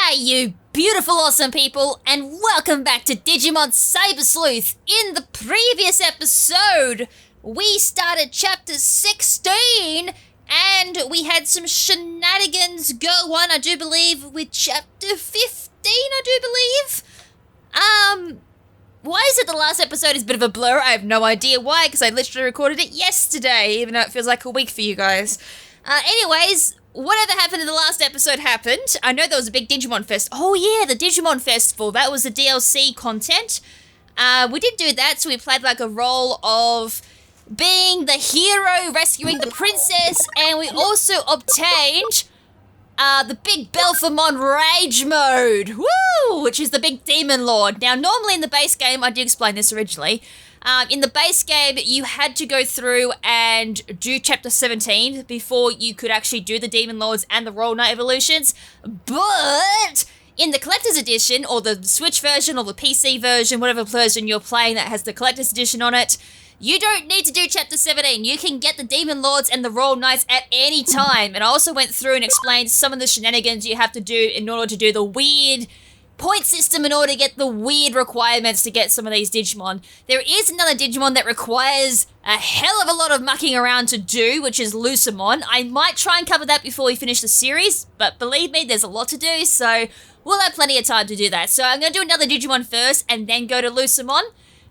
Hey, you beautiful, awesome people, and welcome back to Digimon Cyber Sleuth. In the previous episode, we started chapter 16, and we had some shenanigans go on, I do believe, with chapter 15, I do believe. Why is it the last episode is a bit of a blur? I have no idea why, because I literally recorded it yesterday, even though it feels like a week for you guys. Anyways, whatever happened in the last episode happened. I know there was a big Digimon Fest. Oh yeah, the Digimon Festival. That was the DLC content. We did do that, so we played like a role of being the hero, rescuing the princess, and we also obtained the big Belphamon Rage mode. Woo! Which is the big Demon Lord. Now, normally in the base game, I did explain this originally, in the base game, you had to go through and do Chapter 17 before you could actually do the Demon Lords and the Royal Knight evolutions. But in the Collector's Edition, or the Switch version, or the PC version, whatever version you're playing that has the Collector's Edition on it, you don't need to do Chapter 17. You can get the Demon Lords and the Royal Knights at any time. And I also went through and explained some of the shenanigans you have to do in order to do the weird point system in order to get the weird requirements to get some of these Digimon. There is another Digimon that requires a hell of a lot of mucking around to do, which is Lucamon. I might try and cover that before we finish the series, but believe me, there's a lot to do, so we'll have plenty of time to do that. So I'm going to do another Digimon first and then go to Lucamon,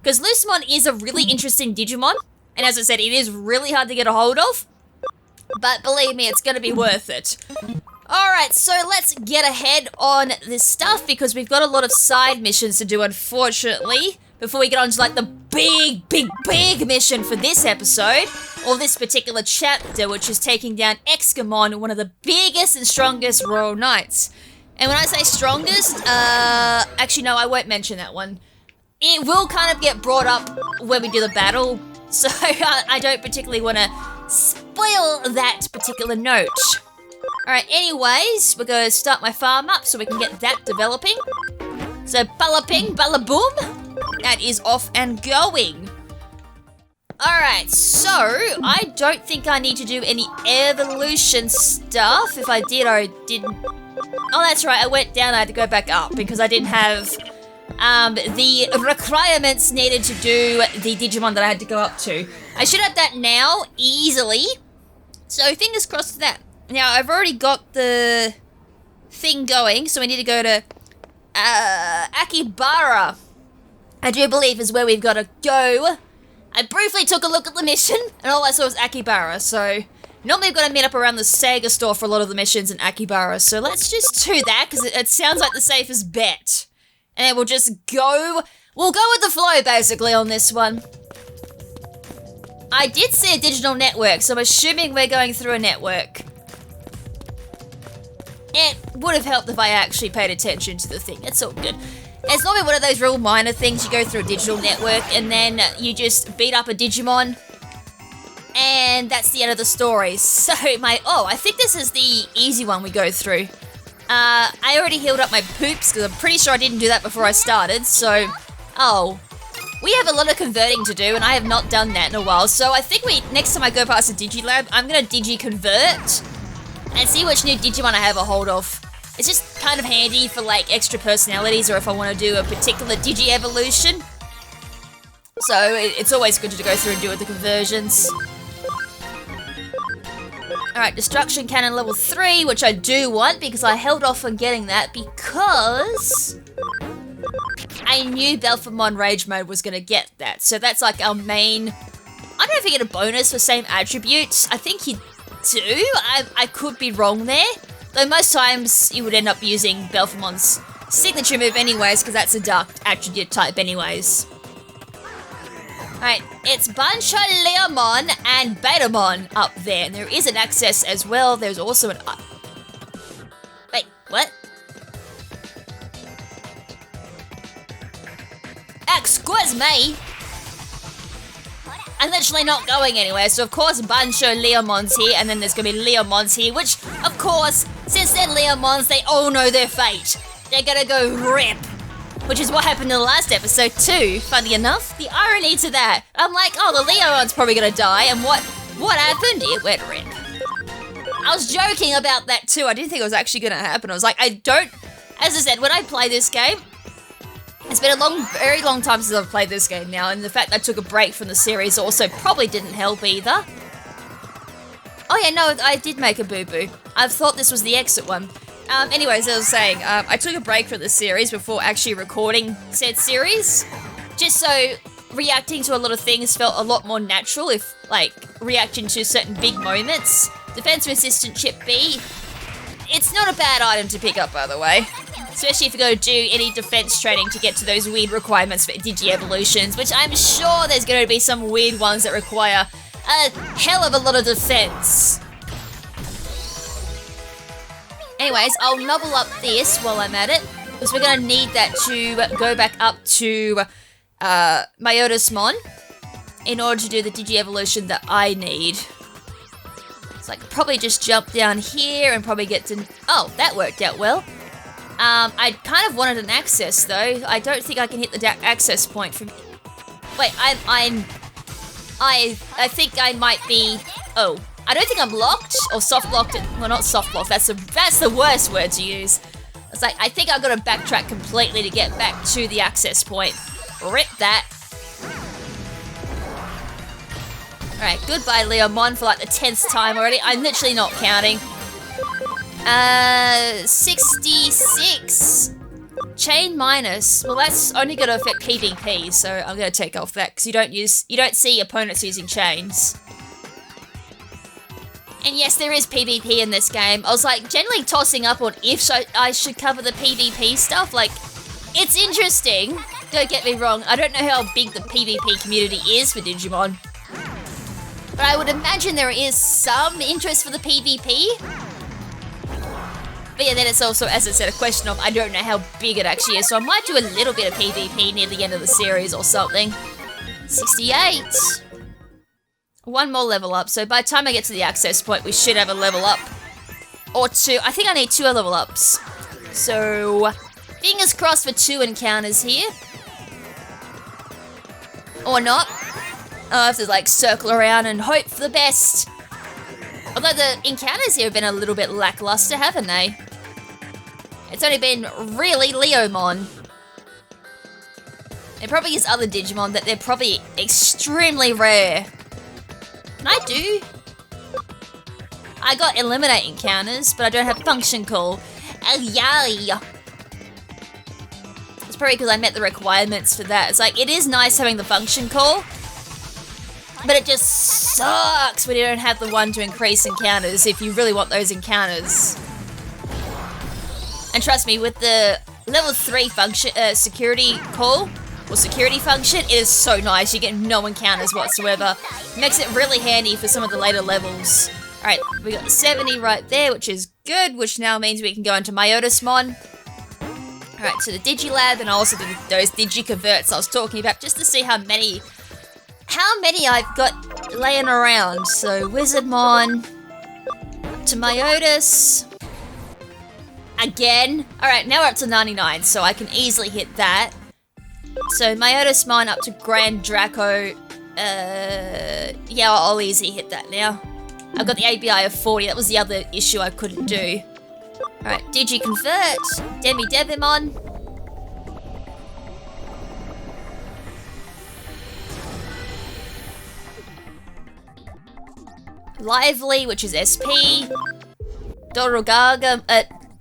because Lucamon is a really interesting Digimon, and as I said, it is really hard to get a hold of, but believe me, it's going to be worth it. Alright, so let's get ahead on this stuff because we've got a lot of side missions to do, unfortunately, before we get on to like the big mission for this episode, or this particular chapter, which is taking down Excamon, one of the biggest and strongest Royal Knights. And when I say strongest, actually no, I won't mention that one. It will kind of get brought up when we do the battle, so I don't particularly want to spoil that particular note. Alright, anyways, we're going to start my farm up so we can get that developing. So, balla ping, balla boom. That is off and going. Alright, so, I don't think I need to do any evolution stuff. If I did, I didn't. Oh, that's right, I went down, I had to go back up because I didn't have the requirements needed to do the Digimon that I had to go up to. I should have that now, easily. So, fingers crossed for that. Now, I've already got the thing going, so we need to go to Akibara, I do believe is where we've got to go. I briefly took a look at the mission, and all I saw was Akibara, so normally we've got to meet up around the Sega store for a lot of the missions in Akibara, so let's just do that, because it sounds like the safest bet. And then we'll just go, we'll go with the flow, basically, on this one. I did see a digital network, so I'm assuming we're going through a network. It would have helped if I actually paid attention to the thing. It's all good. It's normally one of those real minor things. You go through a digital network and then you just beat up a Digimon. And that's the end of the story. So I think this is the easy one we go through. I already healed up my poops because I'm pretty sure I didn't do that before I started. So, we have a lot of converting to do and I have not done that in a while. So I think next time I go past the Digilab, I'm going to Digi-convert and see which new Digimon I have a hold of. It's just kind of handy for like extra personalities or if I want to do a particular Digi-evolution. So it's always good to go through and do the conversions. Alright, Destruction Cannon level 3, which I do want because I held off on getting that because I knew Belphamon Rage Mode was going to get that. So that's like our main. I don't know if you get a bonus for same attributes. I think you do. I could be wrong there. Though most times you would end up using Belphamon's signature move anyways, because that's a dark attribute type anyways. Alright, it's Bancho Leomon and Betamon up there. And there is an access as well. There's also an... Wait, what? Excuse me! I'm literally not going anywhere, so of course Bancho Leomon's here, and then there's gonna be Leomons here, which, of course, since they're Leomons, they all know their fate. They're gonna go rip. Which is what happened in the last episode too, funny enough. The irony to that. I'm like, oh, the Leomon's probably gonna die, and what happened? It went rip. I was joking about that too. I didn't think it was actually gonna happen. I was like, I As I said, when I play this game, it's been a very long time since I've played this game now, and the fact that I took a break from the series also probably didn't help either. Oh yeah, no, I did make a boo-boo. I thought this was the exit one. Anyways, as I was saying, I took a break from the series before actually recording said series, just so reacting to a lot of things felt a lot more natural if, like, reacting to certain big moments. Defense Resistant Chip B, it's not a bad item to pick up, by the way. Especially if you're going to do any defense training to get to those weird requirements for Digi-Evolutions, which I'm sure there's going to be some weird ones that require a hell of a lot of defense. Anyways, I'll level up this while I'm at it, because we're going to need that to go back up to Myotismon in order to do the Digi-Evolution that I need. So I could probably just jump down here and probably get to... Oh, that worked out well. I kind of wanted an access though. I don't think I can hit the access point from... Wait, I think I might be... Oh, I don't think I'm locked or soft locked. Well, not soft locked. That's the worst word to use. It's like I think I've got to backtrack completely to get back to the access point. Rip that. Alright, goodbye Leomon for like the 10th time already. I'm literally not counting. 66. Chain minus. Well, that's only going to affect PvP, so I'm going to take off that because you don't see opponents using chains. And yes, there is PvP in this game. I was like generally tossing up on if I should cover the PvP stuff. Like, it's interesting. Don't get me wrong. I don't know how big the PvP community is for Digimon, but I would imagine there is some interest for the PvP. But yeah, then it's also, as I said, a question of I don't know how big it actually is, so I might do a little bit of PvP near the end of the series or something. 68. One more level up, so by the time I get to the access point, we should have a level up. Or two. I think I need 2 level ups. So, fingers crossed for 2 encounters here. Or not. I'll have to like circle around and hope for the best. Although the encounters here have been a little bit lackluster, haven't they? It's only been really Leomon. There probably is other Digimon that they're probably extremely rare. Can I do? I got eliminate encounters, but I don't have function call. Oh yay! It's probably because I met the requirements for that. It's like, it is nice having the function call, but it just sucks when you don't have the one to increase encounters if you really want those encounters. And trust me, with the level 3 function, security call, or security function, it is so nice. You get no encounters whatsoever. Makes it really handy for some of the later levels. Alright, we got the 70 right there, which is good, which now means we can go into Myotismon. Alright, to the Digilab, and I also did those Digi-Converts I was talking about, just to see how many I've got laying around. So, Wizardmon, to Myotis, again. Alright, now we're up to 99, so I can easily hit that. So, Myotismon up to Grand Draco. Yeah, I'll easily hit that now. I've got the ABI of 40, that was the other issue I couldn't do. Alright, Digi-Convert, Devimon. Lively, which is SP.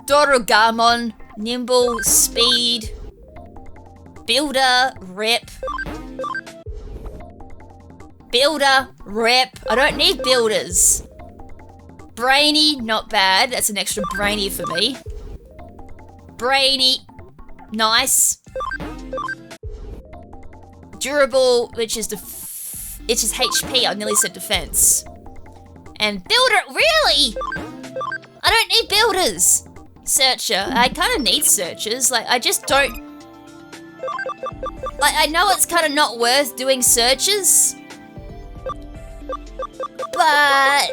Dorogamon, Nimble, Speed. Builder, Rip. Builder, Rip. I don't need builders. Brainy, not bad. That's an extra brainy for me. Brainy, nice. Durable, which is HP. I nearly said defense. And builder, really? I don't need builders. Searcher, I kind of need searchers. Like, I just don't. Like, I know it's kind of not worth doing searches, but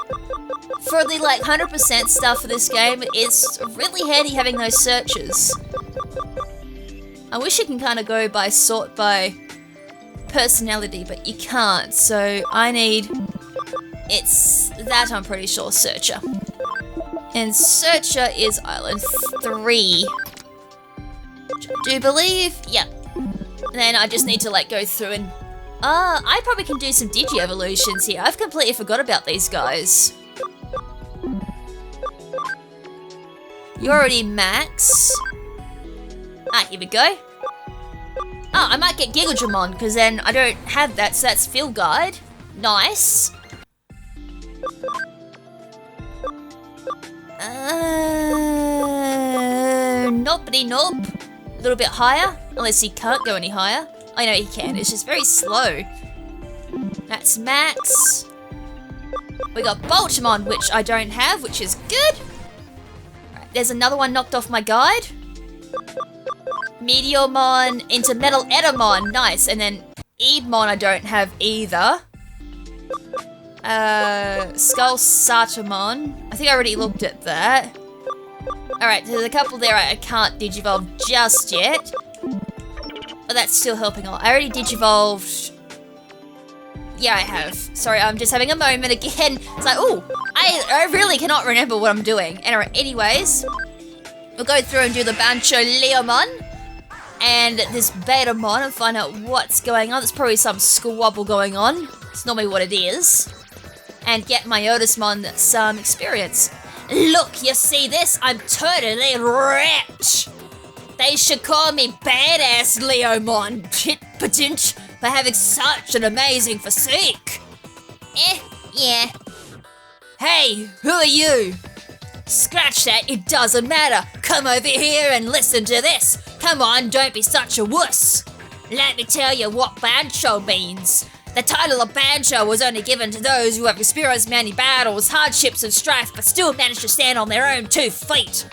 for the like 100% stuff for this game, it's really handy having those searches. I wish you can kind of go by sort by personality, but you can't. So I need, it's that I'm pretty sure, Searcher. And Searcher is Island 3. do believe. Yeah. Then I just need to like go through and I probably can do some Digi evolutions here. I've completely forgot about these guys. You're already max. Here we go. I might get Digimon because then I don't have that, so that's Field Guide. Nice. Noppity nope. A little bit higher, unless he can't go any higher. I know he can, it's just very slow. That's max. We got Boltamon, which I don't have, which is good. Right, there's another one knocked off my guide. Meteormon into Metal Etamon, nice. And then Ebemon I don't have either. Skull Satamon. I think I already looked at that. Alright, there's a couple there I can't Digivolve just yet. But that's still helping a lot. I already Digivolved. Yeah, I have. Sorry, I'm just having a moment again. It's like, oh, I really cannot remember what I'm doing. Anyways, we'll go through and do the Bancho Leomon and this Betamon and find out what's going on. There's probably some squabble going on. It's normally what it is. And get my Otismon some experience. Look, you see this? I'm totally ripped. They should call me Badass Leomon Chit-Patint for having such an amazing physique. Yeah. Hey, who are you? Scratch that, it doesn't matter. Come over here and listen to this. Come on, don't be such a wuss. Let me tell you what Bancho means. The title of Bancho was only given to those who have experienced many battles, hardships, and strife, but still managed to stand on their own 2 feet.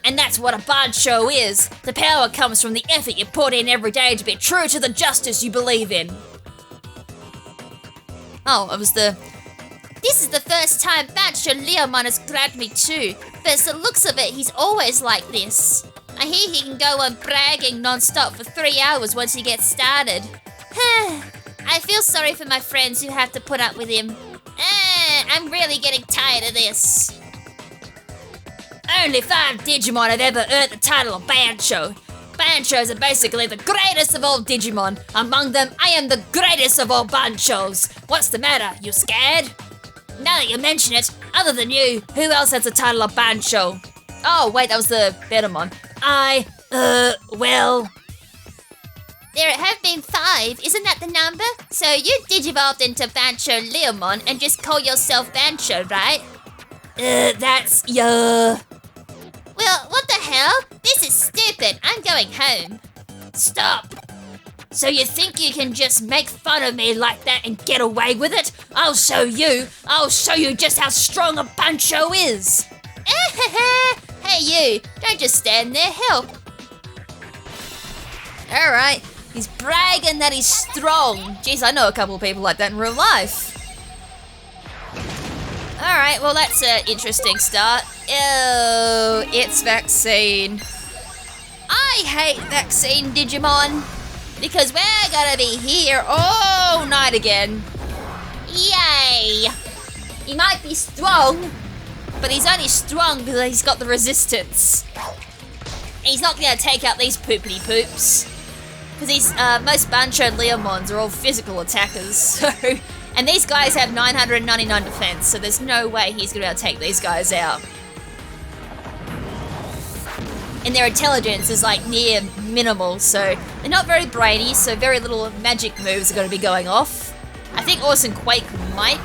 And that's what a Bancho is. The power comes from the effort you put in every day to be true to the justice you believe in. Oh, it was the... This is the first time Bancho Leomon has grabbed me too. But the looks of it, he's always like this. I hear he can go on bragging non-stop for 3 hours once he gets started. I feel sorry for my friends who have to put up with him. I'm really getting tired of this. Only 5 Digimon have ever earned the title of Bancho. Banchos are basically the greatest of all Digimon. Among them, I am the greatest of all Banchos. What's the matter? You scared? Now that you mention it, other than you, who else has the title of Bancho? Oh, wait, that was the Betamon. Well... There have been 5, isn't that the number? So you Digivolved into Bancho Leomon and just call yourself Bancho, right? That's... Well, what the hell? This is stupid. I'm going home. Stop. So you think you can just make fun of me like that and get away with it? I'll show you. I'll show you just how strong a Bancho is. Hey you, don't just stand there, help. Alright, he's bragging that he's strong. Jeez, I know a couple of people like that in real life. Alright, well that's an interesting start. Oh, it's Vaccine. I hate Vaccine Digimon because we're gonna be here all night again. Yay! He might be strong, but he's only strong because he's got the resistance. He's not gonna take out these poopity poops. Because most Bancho Leomons are all physical attackers, so... And these guys have 999 defense, so there's no way he's gonna be able to take these guys out. And their intelligence is like near minimal, so they're not very brainy, so very little magic moves are gonna be going off. I think Awesome Quake might.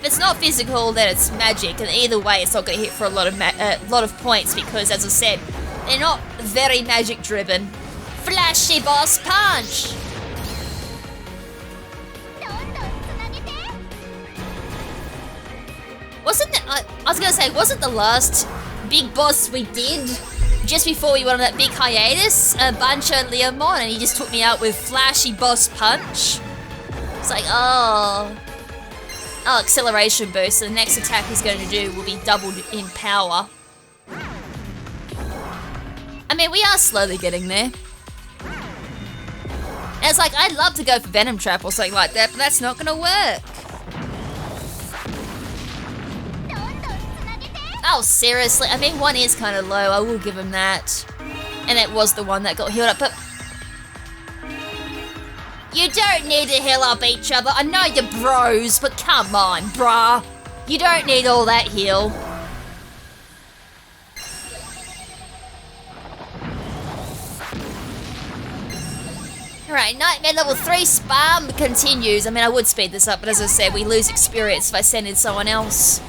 If it's not physical, then it's magic, and either way it's not gonna hit for a lot of points because, as I said, they're not very magic driven. Flashy Boss Punch! Wasn't the last big boss we did just before we went on that big hiatus, Bancho Leomon, and he just took me out with Flashy Boss Punch? It's like, oh, acceleration boost. So the next attack he's going to do will be doubled in power. I mean, we are slowly getting there. And it's like, I'd love to go for Venom Trap or something like that, but that's not going to work. Oh, seriously? I mean, one is kind of low. I will give him that. And it was the one that got healed up, but... You don't need to heal up each other. I know you're bros, but come on, brah. You don't need all that heal. Alright, Nightmare level 3 spam continues. I mean, I would speed this up, but as I said, we lose experience if I send in someone else.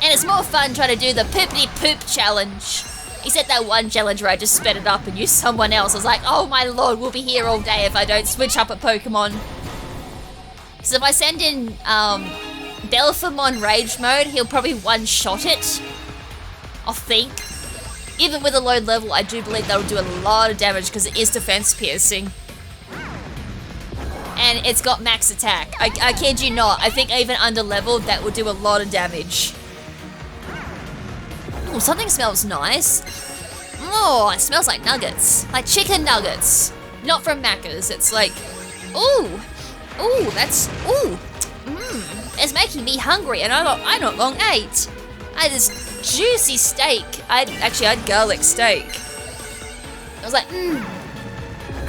And it's more fun trying to do the poopity poop challenge. Except that one challenge where I just sped it up and used someone else. I was like, oh my lord, we'll be here all day if I don't switch up a Pokemon. So if I send in Belphamon Rage Mode, he'll probably one-shot it. I think. Even with a low level, I do believe that'll do a lot of damage because it is defense piercing. And it's got max attack. I kid you not. I think even under leveled, that will do a lot of damage. Oh, something smells nice. Oh, it smells like nuggets. Like chicken nuggets. Not from Macca's. It's like, ooh. Ooh, that's, ooh. It's making me hungry and I not long ate. I had this juicy steak. I had garlic steak. I was like, a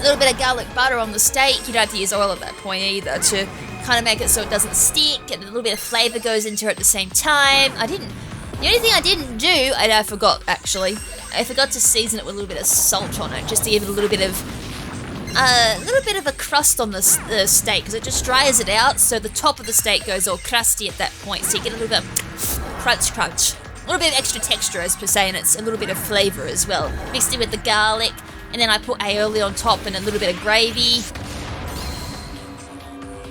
little bit of garlic butter on the steak. You don't have to use oil at that point either to kind of make it so it doesn't stick and a little bit of flavor goes into it at the same time. The only thing I didn't do, and I forgot actually, I forgot to season it with a little bit of salt on it, just to give it a little bit of a crust on the steak, because it just dries it out, so the top of the steak goes all crusty at that point, so you get a little bit of crunch. A little bit of extra texture, as per se, and it's a little bit of flavour as well. Mixed it with the garlic, and then I put aioli on top and a little bit of gravy.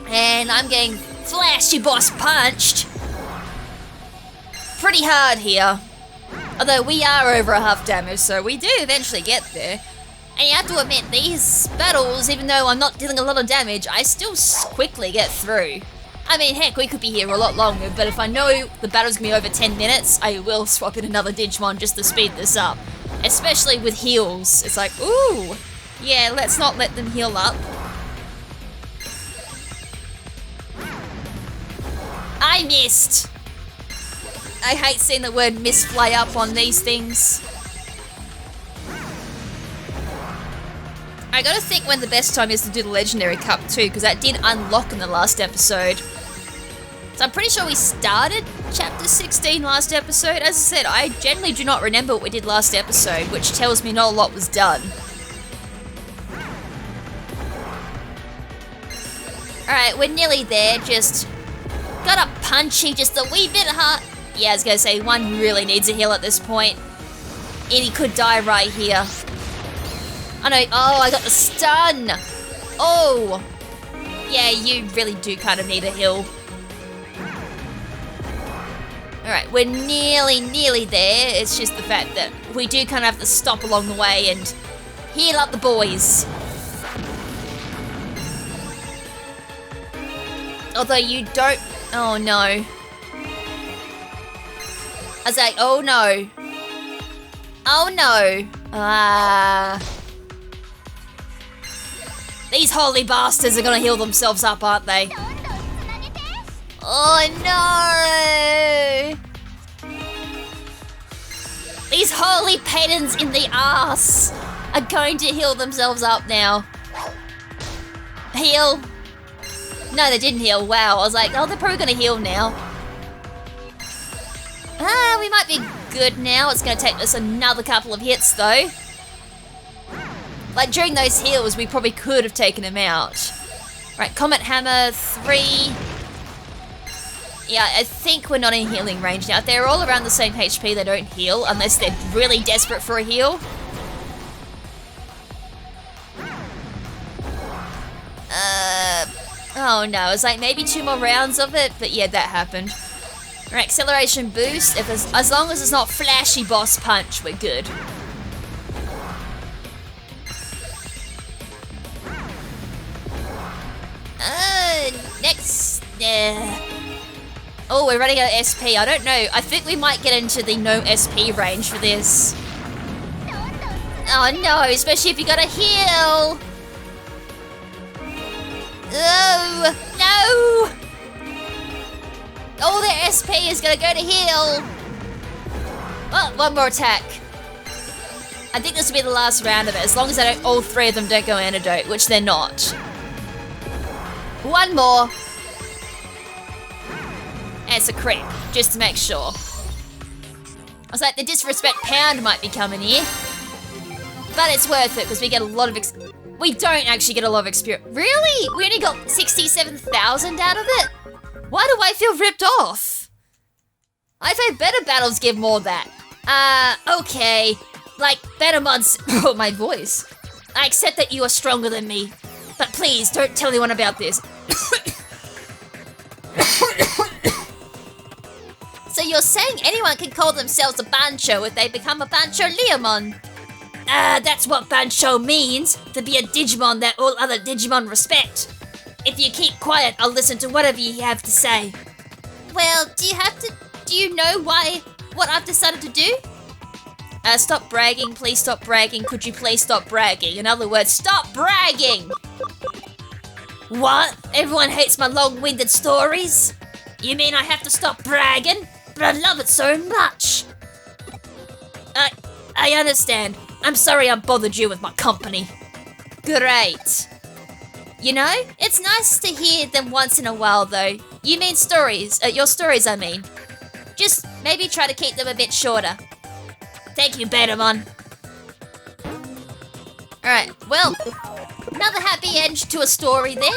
And I'm getting flashy boss punched. Pretty hard here. Although we are over a half damage, so we do eventually get there. And you have to admit, these battles, even though I'm not dealing a lot of damage, I still quickly get through. I mean, heck, we could be here a lot longer, but if I know the battle's gonna be over 10 minutes, I will swap in another Digimon just to speed this up. Especially with heals. It's like, ooh, yeah, let's not let them heal up. I missed. I hate seeing the word miss fly up on these things. I gotta think when the best time is to do the Legendary Cup too, because that did unlock in the last episode. So I'm pretty sure we started Chapter 16 last episode. As I said, I generally do not remember what we did last episode, which tells me not a lot was done. Alright, we're nearly there, just got a punchy, just a wee bit hard. Yeah, I was gonna say, one really needs a heal at this point. And he could die right here. I know, oh, I got the stun! Oh! Yeah, you really do kind of need a heal. Alright, we're nearly there. It's just the fact that we do kind of have to stop along the way and heal up the boys. Although you don't... Oh no. I was like, oh no. Oh no. These holy bastards are gonna heal themselves up, aren't they? Oh no! These holy paedons in the ass are going to heal themselves up now. Heal. No, they didn't heal. Wow, I was like, oh, they're probably gonna heal now. We might be good now. It's gonna take us another couple of hits though. Like during those heals, we probably could have taken him out. Right, Comet Hammer 3. Yeah, I think we're not in healing range now. If they're all around the same HP, they don't heal unless they're really desperate for a heal. Oh no, it's like maybe 2 more rounds of it, but yeah, that happened. Alright, acceleration boost. As long as it's not flashy boss punch, we're good. Next. Oh, we're running out of SP. I don't know. I think we might get into the no SP range for this. Oh no, especially if you gotta heal. Oh, no. All their SP is gonna go to heal. Oh, one more attack. I think this will be the last round of it, as long as all three of them don't go antidote, which they're not. One more. And it's a crit, just to make sure. I was like, the disrespect pound might be coming here. But it's worth it, because we get a lot of we don't actually get a lot of experience. Really? We only got 67,000 out of it? Why do I feel ripped off? I've had better battles give more of that. Okay. Like, better mods. Oh, my voice. I accept that you are stronger than me. But please, don't tell anyone about this. So you're saying anyone can call themselves a Bancho if they become a Bancho Leomon? That's what Bancho means. To be a Digimon that all other Digimon respect. If you keep quiet, I'll listen to whatever you have to say. Well, do you know what I've decided to do? Stop bragging, please stop bragging. Could you please stop bragging? In other words, stop bragging! What? Everyone hates my long-winded stories? You mean I have to stop bragging? But I love it so much! I understand. I'm sorry I bothered you with my company. Great. You know, it's nice to hear them once in a while though. You mean stories, your stories I mean. Just maybe try to keep them a bit shorter. Thank you, Betamon. Alright, well, another happy end to a story there.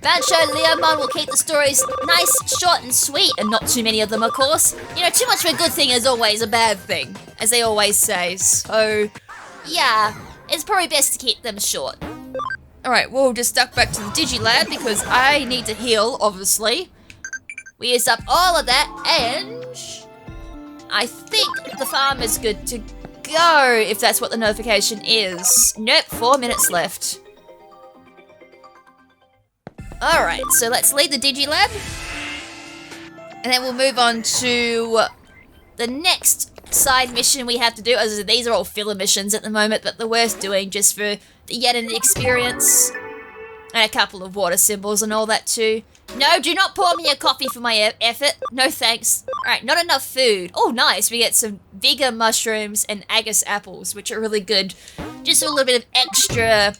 Bancho Leomon will keep the stories nice, short and sweet, and not too many of them, of course. You know, too much of a good thing is always a bad thing, as they always say. So, yeah, it's probably best to keep them short. Alright, we'll just duck back to the Digilab because I need to heal, obviously. We used up all of that, and I think the farm is good to go, if that's what the notification is. Nope, 4 minutes left. Alright, so let's leave the Digilab. And then we'll move on to the next side mission we have to do. As these are all filler missions at the moment, but they're worth doing just for the yet an experience. And a couple of water symbols and all that too. No, do not pour me a coffee for my effort. No thanks. Alright, not enough food. Oh, nice. We get some Vigor mushrooms and Agus apples, which are really good. Just a little bit of extra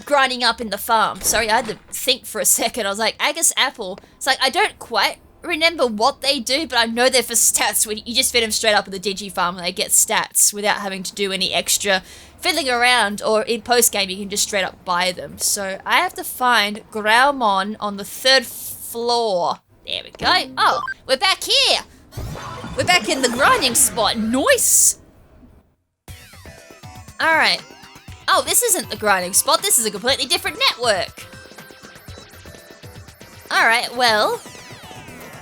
grinding up in the farm. Sorry, I had to think for a second. I was like, Agus apple. It's like, I don't quite remember what they do, but I know they're for stats. When you just fit them straight up in the Digi farm and they get stats without having to do any extra fiddling around, or in post-game you can just straight up buy them. So I have to find Growlmon on the 3rd floor. There we go. Oh, we're back here. We're back in the grinding spot. Nice. Alright. Oh, this isn't the grinding spot. This is a completely different network. Alright, well,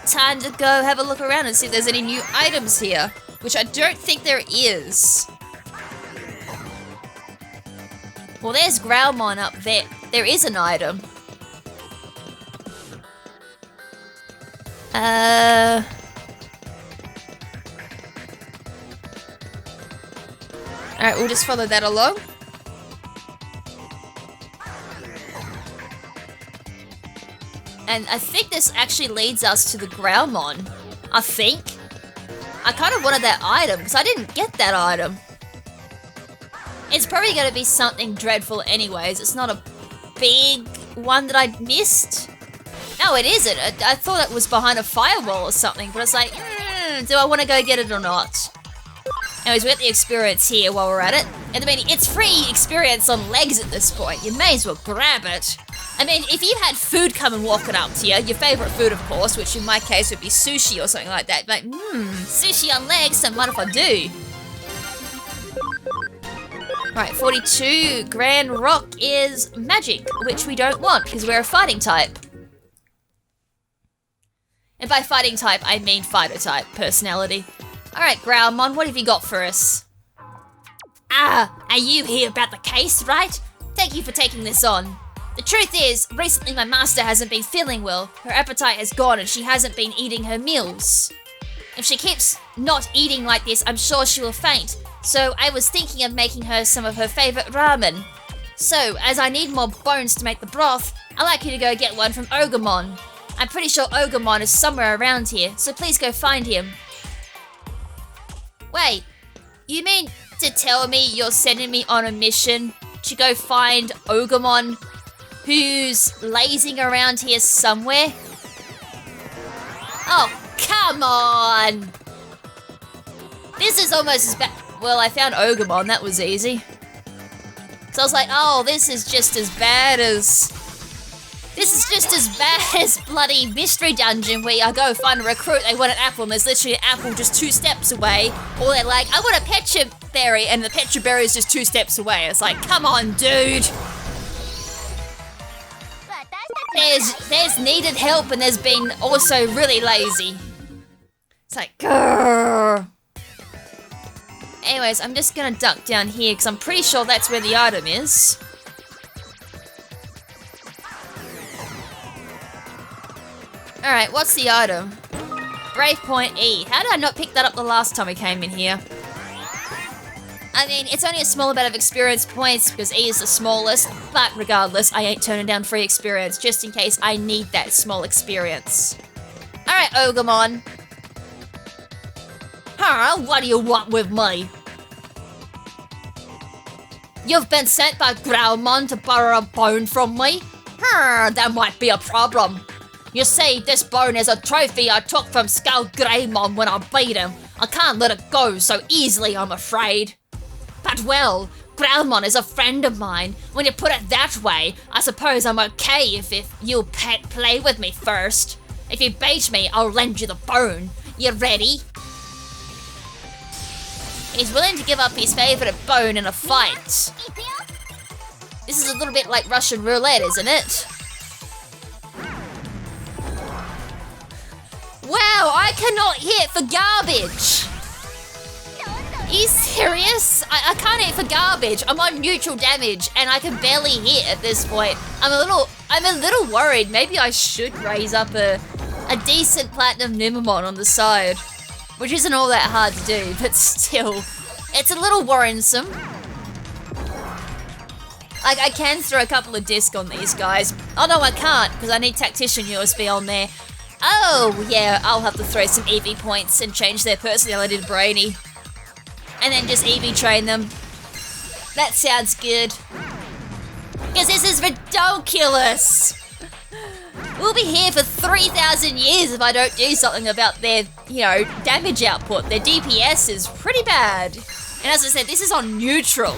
time to go have a look around and see if there's any new items here, which I don't think there is. Well, there's Growlmon up there. There is an item. Alright, we'll just follow that along. And I think this actually leads us to the Growlmon. I think. I kind of wanted that item, because I didn't get that item. It's probably going to be something dreadful anyways. It's not a big one that I missed. No, it isn't. I thought it was behind a firewall or something, but it's like, do I want to go get it or not? Anyways, we got the experience here while we're at it. And I mean, it's free experience on legs at this point. You may as well grab it. I mean, if you had food coming walking up to you, your favourite food, of course, which in my case would be sushi or something like that. Like, sushi on legs, and what if I do? Right, 42, Grand Rock is magic, which we don't want, because we're a fighting type. And by fighting type, I mean fighter type personality. Alright, Growlmon, what have you got for us? Ah, are you here about the case, right? Thank you for taking this on. The truth is, recently my master hasn't been feeling well. Her appetite has gone and she hasn't been eating her meals. If she keeps not eating like this, I'm sure she will faint. So I was thinking of making her some of her favourite ramen. So, as I need more bones to make the broth, I'd like you to go get one from Ogremon. I'm pretty sure Ogremon is somewhere around here, so please go find him. Wait, you mean to tell me you're sending me on a mission to go find Ogremon who's lazing around here somewhere? Oh, come on! This is almost as bad. Well, I found Ogremon, that was easy. So I was like, oh, this is just as bad as bloody Mystery Dungeon where I go find a recruit, they want an apple, and there's literally an apple just 2 steps away. Or they're like, I want a Petra Berry, and the Petra Berry is just 2 steps away. It's like, come on, dude. There's needed help, and there's been also really lazy. It's like, grrr. Anyways, I'm just gonna duck down here because I'm pretty sure that's where the item is. Alright, what's the item? Brave Point E. How did I not pick that up the last time we came in here? I mean, it's only a small amount of experience points because E is the smallest, but regardless, I ain't turning down free experience just in case I need that small experience. Alright, Ogremon. Huh, what do you want with me? You've been sent by Growlmon to borrow a bone from me? That might be a problem. You see, this bone is a trophy I took from Skull Greymon when I beat him. I can't let it go so easily, I'm afraid. But well, Growlmon is a friend of mine. When you put it that way, I suppose I'm okay if you'll play with me first. If you beat me, I'll lend you the bone. You ready? He's willing to give up his favourite bone in a fight. This is a little bit like Russian roulette, isn't it? Wow, I cannot hit for garbage! Are you serious? I can't hit for garbage. I'm on neutral damage and I can barely hit at this point. I'm a little worried. Maybe I should raise up a decent Platinum Numemon on the side. Which isn't all that hard to do, but still. It's a little worrisome. Like, I can throw a couple of discs on these guys. Oh no, I can't, because I need Tactician USB on there. Oh, yeah, I'll have to throw some EV points and change their personality to Brainy. And then just EV train them. That sounds good. Because this is ridiculous! We'll be here for 3,000 years if I don't do something about their, damage output. Their DPS is pretty bad. And as I said, this is on neutral.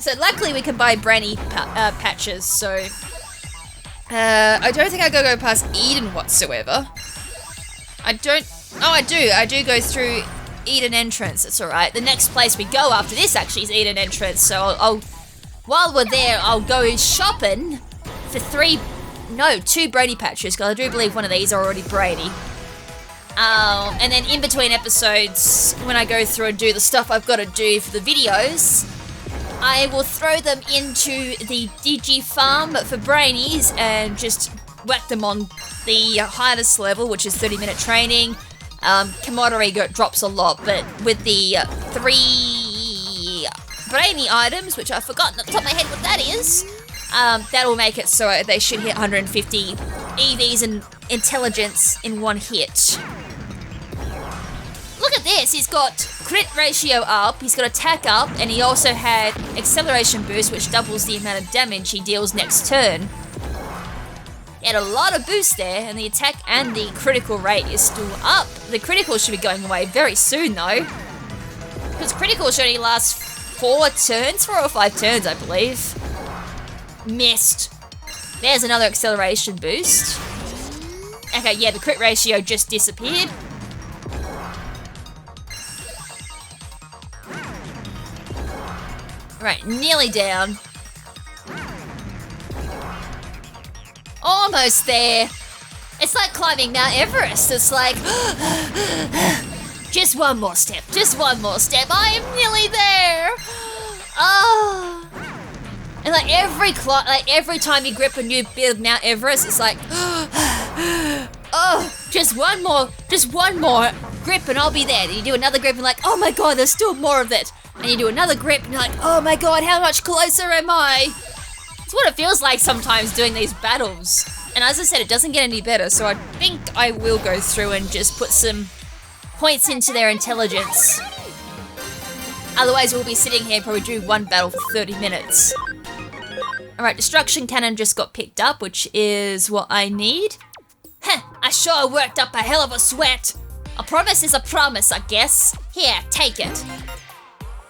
So luckily we can buy Brainy patches, so... I don't think I gotta go past Eden whatsoever. I do. I do go through Eden entrance, it's alright. The next place we go after this actually is Eden entrance, so while we're there, I'll go shopping for 2 Brady patches, because I do believe one of these are already Brady. And then in between episodes, when I go through and do the stuff I've got to do for the videos, I will throw them into the Digi Farm for Brainies and just whack them on the hardest level, which is 30-minute training. Camaraderie drops a lot, but with the 3 Brainy items, which I've forgotten off the top of my head what that is, that'll make it so they should hit 150 EVs and intelligence in one hit. Look at this, he's got crit ratio up, he's got attack up, and he also had acceleration boost, which doubles the amount of damage he deals next turn. He had a lot of boost there, and the attack and the critical rate is still up. The critical should be going away very soon though, because critical should only last 4 or 5 turns, I believe. Missed. There's another acceleration boost. Okay, yeah, the crit ratio just disappeared. Right, nearly down. Almost there. It's like climbing Mount Everest. It's like, just one more step, just one more step. I am nearly there. Oh. And like every time you grip a new bit of Mount Everest, it's like, oh, just one more grip and I'll be there. And you do another grip and like, oh my god, there's still more of it. And you do another grip and you're like, oh my god, how much closer am I? It's what it feels like sometimes doing these battles. And as I said, it doesn't get any better, so I think I will go through and just put some points into their intelligence. Otherwise, we'll be sitting here and probably do one battle for 30 minutes. Alright, Destruction Cannon just got picked up, which is what I need. Heh, I sure worked up a hell of a sweat. A promise is a promise, I guess. Here, take it.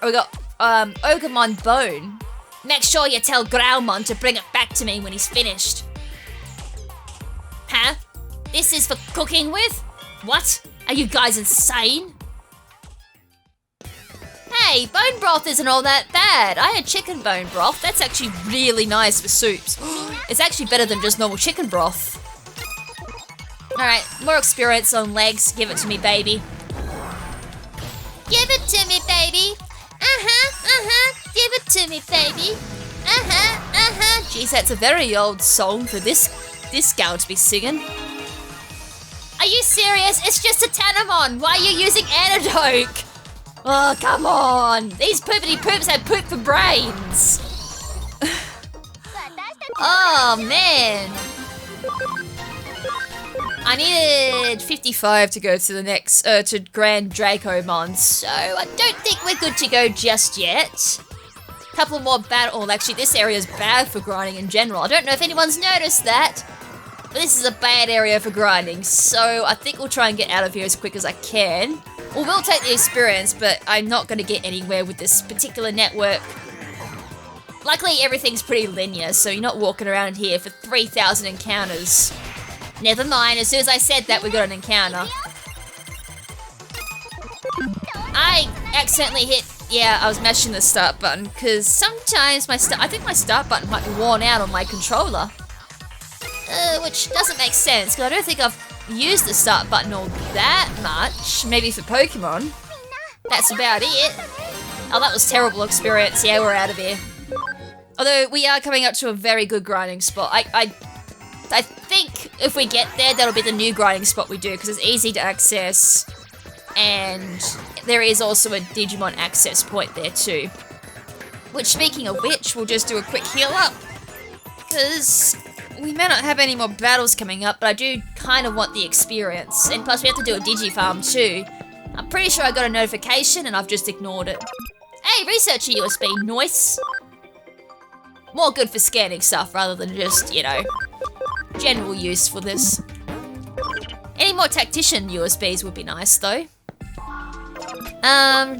We got, Ogremon Bone. Make sure you tell Growlmon to bring it back to me when he's finished. Huh? This is for cooking with? What? Are you guys insane? Hey, bone broth isn't all that bad. I had chicken bone broth. That's actually really nice for soups. It's actually better than just normal chicken broth. Alright, more experience on legs. Give it to me, baby. Give it to me, baby. Give it to me, baby. Jeez, that's a very old song for this gal to be singing. Are you serious? It's just a Tanemon. Why are you using antidote? Oh, come on. These poopity poops have poop for brains. Oh, man. I needed 55 to go to the next, to Grand Dracomon, so I don't think we're good to go just yet. Couple more actually this area is bad for grinding in general. I don't know if anyone's noticed that, but this is a bad area for grinding, so I think we'll try and get out of here as quick as I can. We'll take the experience, but I'm not going to get anywhere with this particular network. Luckily, everything's pretty linear, so you're not walking around here for 3,000 encounters. Never mind, as soon as I said that, we got an encounter. I accidentally hit... Yeah, I was mashing the start button, because sometimes I think my start button might be worn out on my controller. Which doesn't make sense, because I don't think I've used the start button all that much. Maybe for Pokemon. That's about it. Oh, that was terrible experience. Yeah, we're out of here. Although, we are coming up to a very good grinding spot. I think if we get there, that'll be the new grinding spot we do, because it's easy to access, and there is also a Digimon access point there too. Which, speaking of which, we'll just do a quick heal up, because we may not have any more battles coming up, but I do kind of want the experience, and plus we have to do a Digifarm too. I'm pretty sure I got a notification and I've just ignored it. Hey, researcher USB, nice. More good for scanning stuff rather than just, you know, general use for this. Any more tactician USBs would be nice though.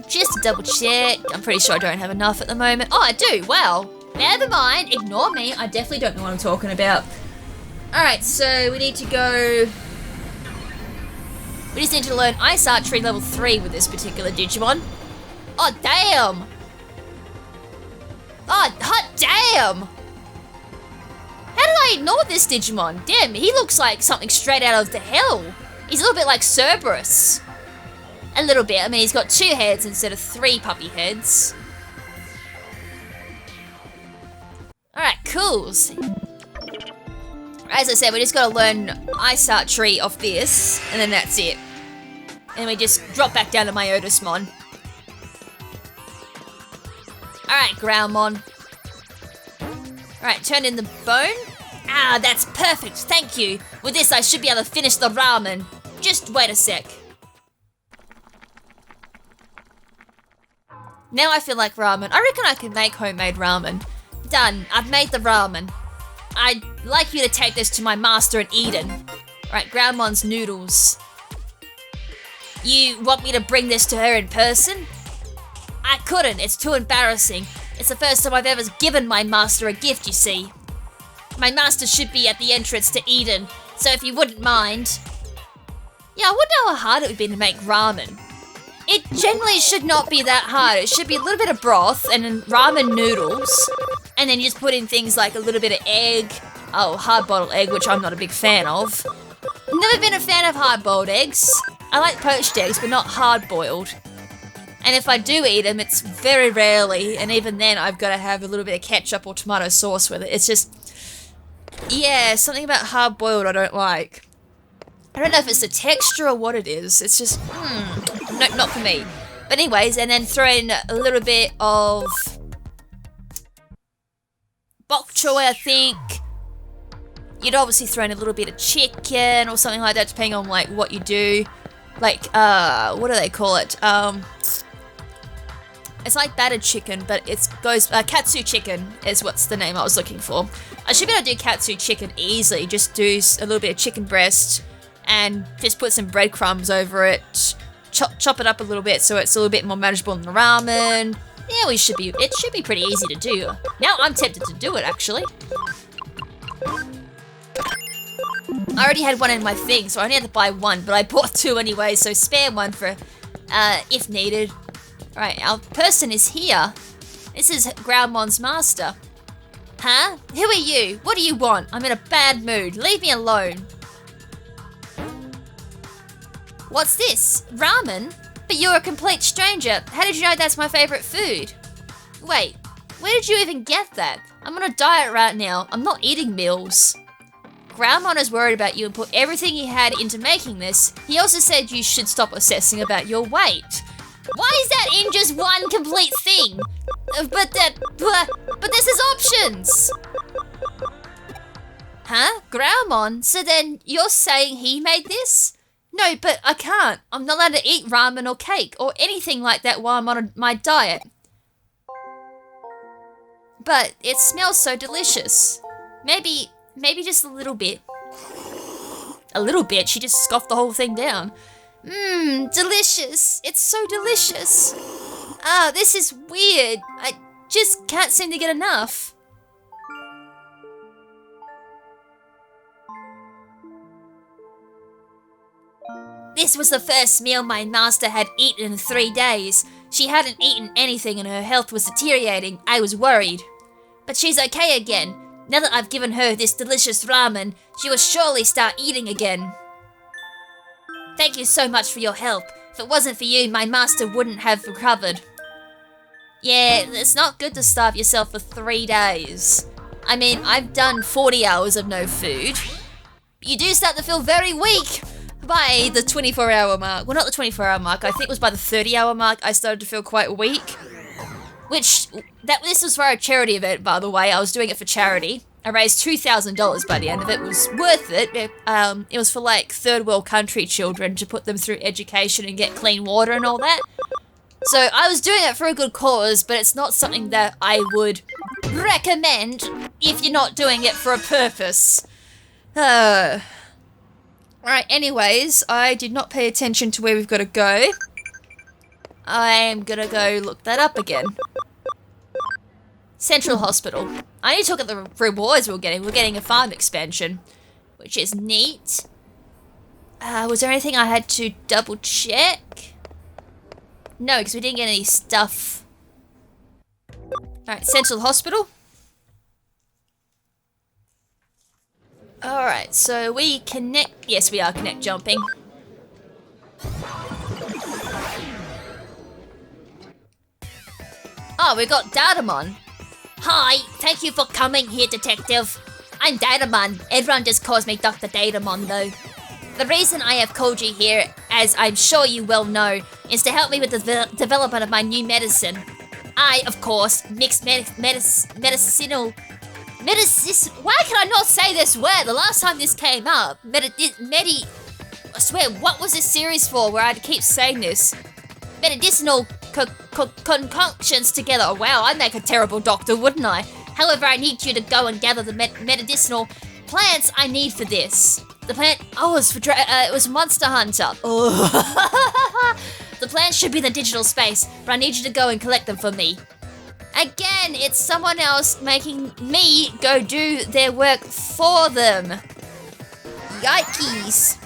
Just to double check. I'm pretty sure I don't have enough at the moment. Oh, I do. Wow. Never mind. Ignore me. I definitely don't know what I'm talking about. Alright, so we need to go... We just need to learn Ice Archery level 3 with this particular Digimon. Oh, damn. Oh, hot damn. How did I ignore this Digimon? Damn, he looks like something straight out of the hell. He's a little bit like Cerberus. A little bit. I mean, he's got 2 heads instead of 3 puppy heads. Alright, cool. As I said, we just gotta learn Ice Archery off this, and then that's it. And we just drop back down to my Otismon. Alright, Growlmon. Alright, turn in the bone. Ah, that's perfect, thank you. With this, I should be able to finish the ramen. Just wait a sec. Now I feel like ramen. I reckon I can make homemade ramen. Done, I've made the ramen. I'd like you to take this to my master in Eden. Alright, Growlmon's noodles. You want me to bring this to her in person? I couldn't, it's too embarrassing. It's the first time I've ever given my master a gift, you see. My master should be at the entrance to Eden, so if you wouldn't mind. Yeah, I wonder how hard it would be to make ramen. It generally should not be that hard. It should be a little bit of broth and then ramen noodles. And then you just put in things like a little bit of egg. Oh, hard-boiled egg, which I'm not a big fan of. Never been a fan of hard-boiled eggs. I like poached eggs, but not hard-boiled. And if I do eat them, it's very rarely, and even then I've got to have a little bit of ketchup or tomato sauce with it. It's just... Yeah, something about hard-boiled I don't like. I don't know if it's the texture or what it is. It's just... No, not for me. But anyways, and then throw in a little bit of... bok choy, I think. You'd obviously throw in a little bit of chicken or something like that, depending on like what you do. Like, what do they call it? It's like battered chicken, but katsu chicken is what's the name I was looking for. I should be able to do katsu chicken easily. Just do a little bit of chicken breast and just put some breadcrumbs over it. Chop it up a little bit so it's a little bit more manageable than the ramen. Yeah, it should be pretty easy to do. Now I'm tempted to do it, actually. I already had one in my thing, so I only had to buy one, but I bought two anyway, so spare one for if needed. Alright, our person is here. This is Growlmon's master. Huh? Who are you? What do you want? I'm in a bad mood. Leave me alone. What's this? Ramen? But you're a complete stranger. How did you know that's my favorite food? Wait, where did you even get that? I'm on a diet right now. I'm not eating meals. Growlmon is worried about you and put everything he had into making this. He also said you should stop obsessing about your weight. Why is that in just one complete thing? But this is options. Huh? Growlmon? So then you're saying he made this? No, but I can't. I'm not allowed to eat ramen or cake or anything like that while I'm on my diet. But it smells so delicious. Maybe just a little bit. A little bit? She just scoffed the whole thing down. Mmm, delicious. It's so delicious. Ah, this is weird. I just can't seem to get enough. This was the first meal my master had eaten in 3 days. She hadn't eaten anything and her health was deteriorating. I was worried. But she's okay again. Now that I've given her this delicious ramen, she will surely start eating again. Thank you so much for your help. If it wasn't for you, my master wouldn't have recovered. Yeah, it's not good to starve yourself for 3 days. I mean, I've done 40 hours of no food. You do start to feel very weak by the 24-hour mark. Well, not the 24-hour mark. I think it was by the 30-hour mark I started to feel quite weak. This was for a charity event, by the way. I was doing it for charity. I raised $2,000 by the end of it. It was worth it. It was for like third world country children to put them through education and get clean water and all that. So I was doing it for a good cause, but it's not something that I would recommend if you're not doing it for a purpose. Alright, anyways, I did not pay attention to where we've got to go. I'm gonna go look that up again. Central Hospital. I need to look at the rewards we're getting. We're getting a farm expansion, which is neat. Was there anything I had to double check? No, because we didn't get any stuff. Alright, Central Hospital. Alright, so we connect. Yes, we are connect jumping. Oh, we got Digimon. Hi, thank you for coming here, Detective. I'm Digimon. Everyone just calls me Dr. Digimon, though. The reason I have called you here, as I'm sure you well know, is to help me with the development of my new medicine. I, of course, mixed medicinal... Why can I not say this word? The last time this came up, I swear, what was this series for where I had to keep saying this? Medicinal concoctions together. Oh, wow, I'd make a terrible doctor, wouldn't I? However, I need you to go and gather the medicinal plants I need for this. The plant... Oh, it was Monster Hunter. Oh. The plants should be in the digital space, but I need you to go and collect them for me. Again, it's someone else making me go do their work for them. Yikes.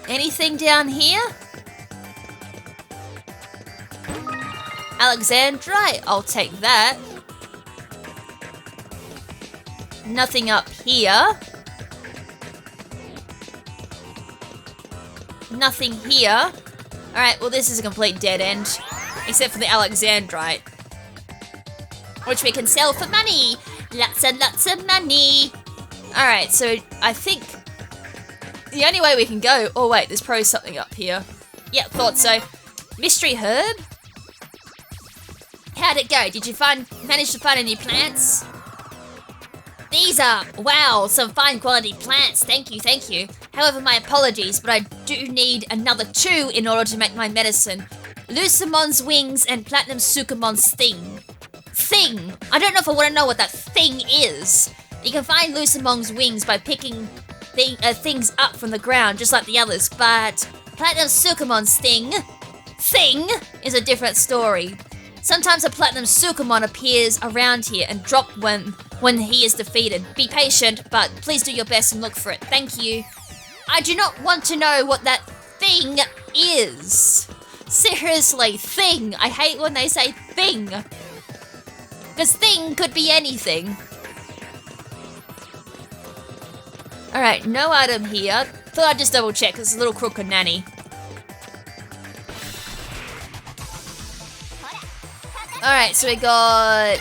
Anything down here? Alexandrite, I'll take that. Nothing up here. Nothing here. Alright, well this is a complete dead end. Except for the Alexandrite. Which we can sell for money. Lots and lots of money. Alright, so I think the only way we can go... Oh wait, there's probably something up here. Yep, thought so. Mystery herb? How'd it go? Did you manage to find any plants? These are, wow, some fine quality plants. Thank you, thank you. However, my apologies, but I do need another 2 in order to make my medicine. Lucimon's wings and Platinum Sukumon's thing. Thing? I don't know if I want to know what that thing is. You can find Lucimon's wings by picking things up from the ground, just like the others, but Platinum Sukumon's thing is a different story. Sometimes a Platinum Sukumon appears around here and drop when he is defeated. Be patient, but please do your best and look for it. Thank you. I do not want to know what that thing is. Seriously, thing. I hate when they say thing. Because thing could be anything. Alright, no item here. Thought I'd just double check, it's a little crooked nanny. Alright, so we got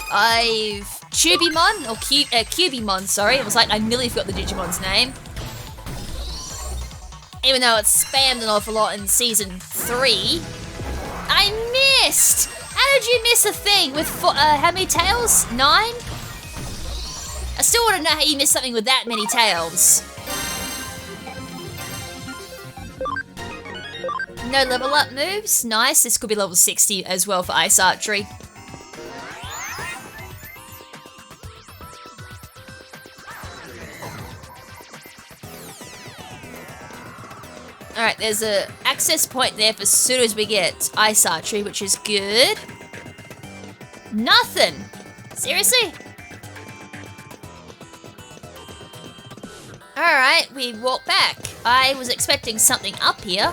Cubimon, or Cubimon, sorry. It was like I nearly forgot the Digimon's name. Even though it's spammed an awful lot in Season 3. I missed! How did you miss a thing with, how many tails? 9? I still want to know how you missed something with that many tails. No level up moves. Nice. This could be level 60 as well for Ice Archery. Alright, there's a access point there for as soon as we get Ice Archery, which is good. Nothing! Seriously? Alright, we walk back. I was expecting something up here.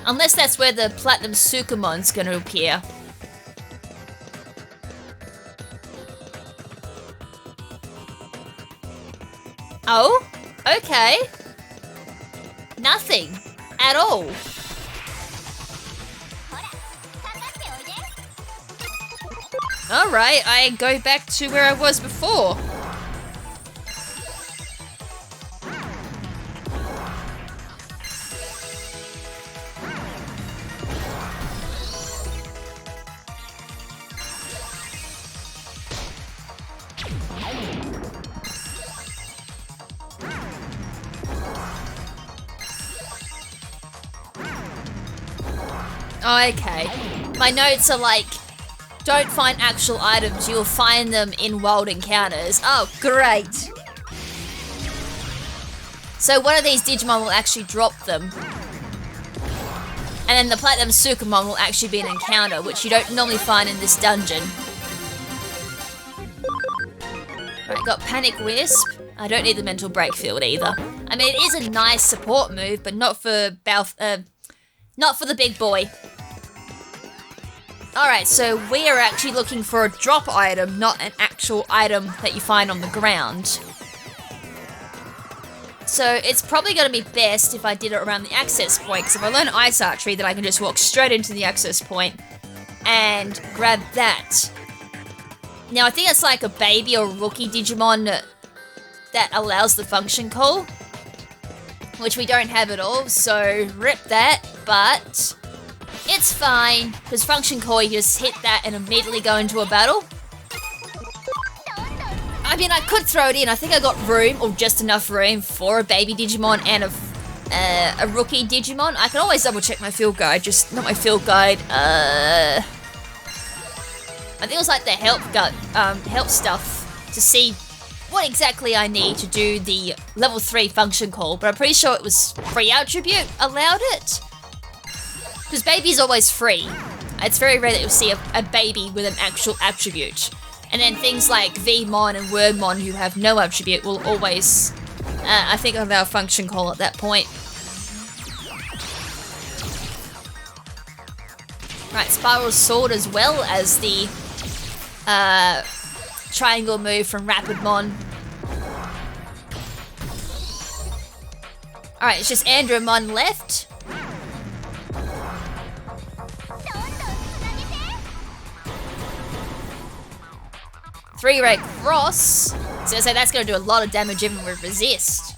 Unless that's where the Platinum Sukumon's gonna appear. Oh? Okay. Nothing. At all. Alright, I go back to where I was before. Okay. My notes are like, don't find actual items, you'll find them in wild encounters. Oh, great. So one of these Digimon will actually drop them. And then the Platinum Sukumon will actually be an encounter, which you don't normally find in this dungeon. Right, got Panic Wisp. I don't need the Mental Break Field either. I mean, it is a nice support move, but not for not for the big boy. Alright, so we are actually looking for a drop item, not an actual item that you find on the ground. So it's probably going to be best if I did it around the access point, because if I learn Ice Archery, then I can just walk straight into the access point and grab that. Now, I think it's like a baby or rookie Digimon that allows the function call, which we don't have at all, so rip that, but it's fine, because function call, you just hit that and immediately go into a battle. I mean, I could throw it in. I think I got room, or just enough room, for a baby Digimon and a rookie Digimon. I can always double check my field guide, just not my field guide. I think it was like the help stuff to see what exactly I need to do the level 3 function call, but I'm pretty sure it was free attribute allowed it. Because baby's always free. It's very rare that you'll see a baby with an actual attribute. And then things like Vmon and Wordmon who have no attribute will always, I think, allow a function call at that point. Right, Spiral Sword as well as the triangle move from Rapidmon. Alright, it's just Andromon left. 3-ray cross. So I say that's going to do a lot of damage even with resist.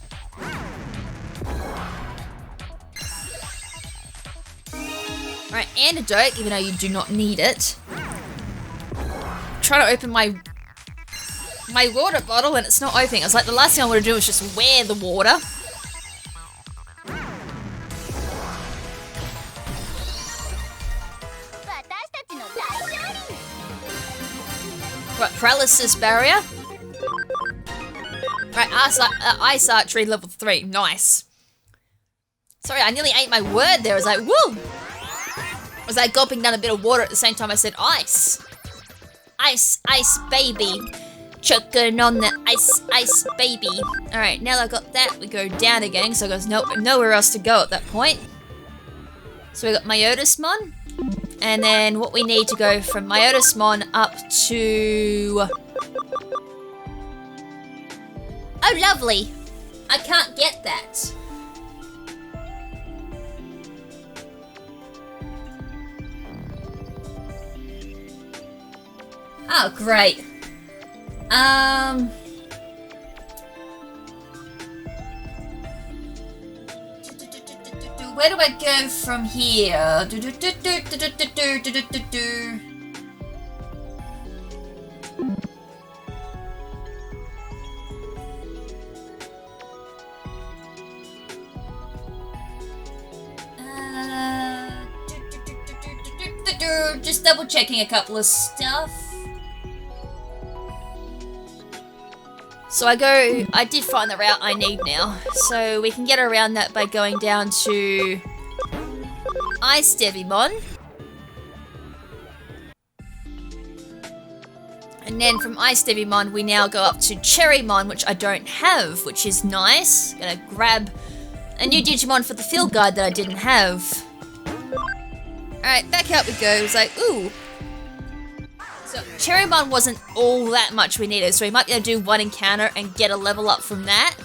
Alright, antidote, even though you do not need it. Try to open my water bottle and it's not opening. I was like, the last thing I want to do is just wear the water. Right, paralysis barrier. Right, ice archery level 3. Nice. Sorry, I nearly ate my word there. I was like, woo! I was like gulping down a bit of water at the same time I said ice. Ice, ice, baby. Choking on the ice, ice, baby. Alright, now that I got that, we go down again, so there's nowhere else to go at that point. So we got Myotismon. And then what we need to go from Myotismon up to... Oh, lovely. I can't get that. Oh, great. Where do I go from here? Just double checking a couple of stuff. So I did find the route I need now. So we can get around that by going down to Ice Digimon. And then from Ice Digimon, we now go up to Cherrymon, which I don't have, which is nice. Gonna grab a new Digimon for the field guide that I didn't have. Alright, back out we go. It's like, ooh. So Cherrymon wasn't all that much we needed, so we might be able to do one encounter and get a level up from that.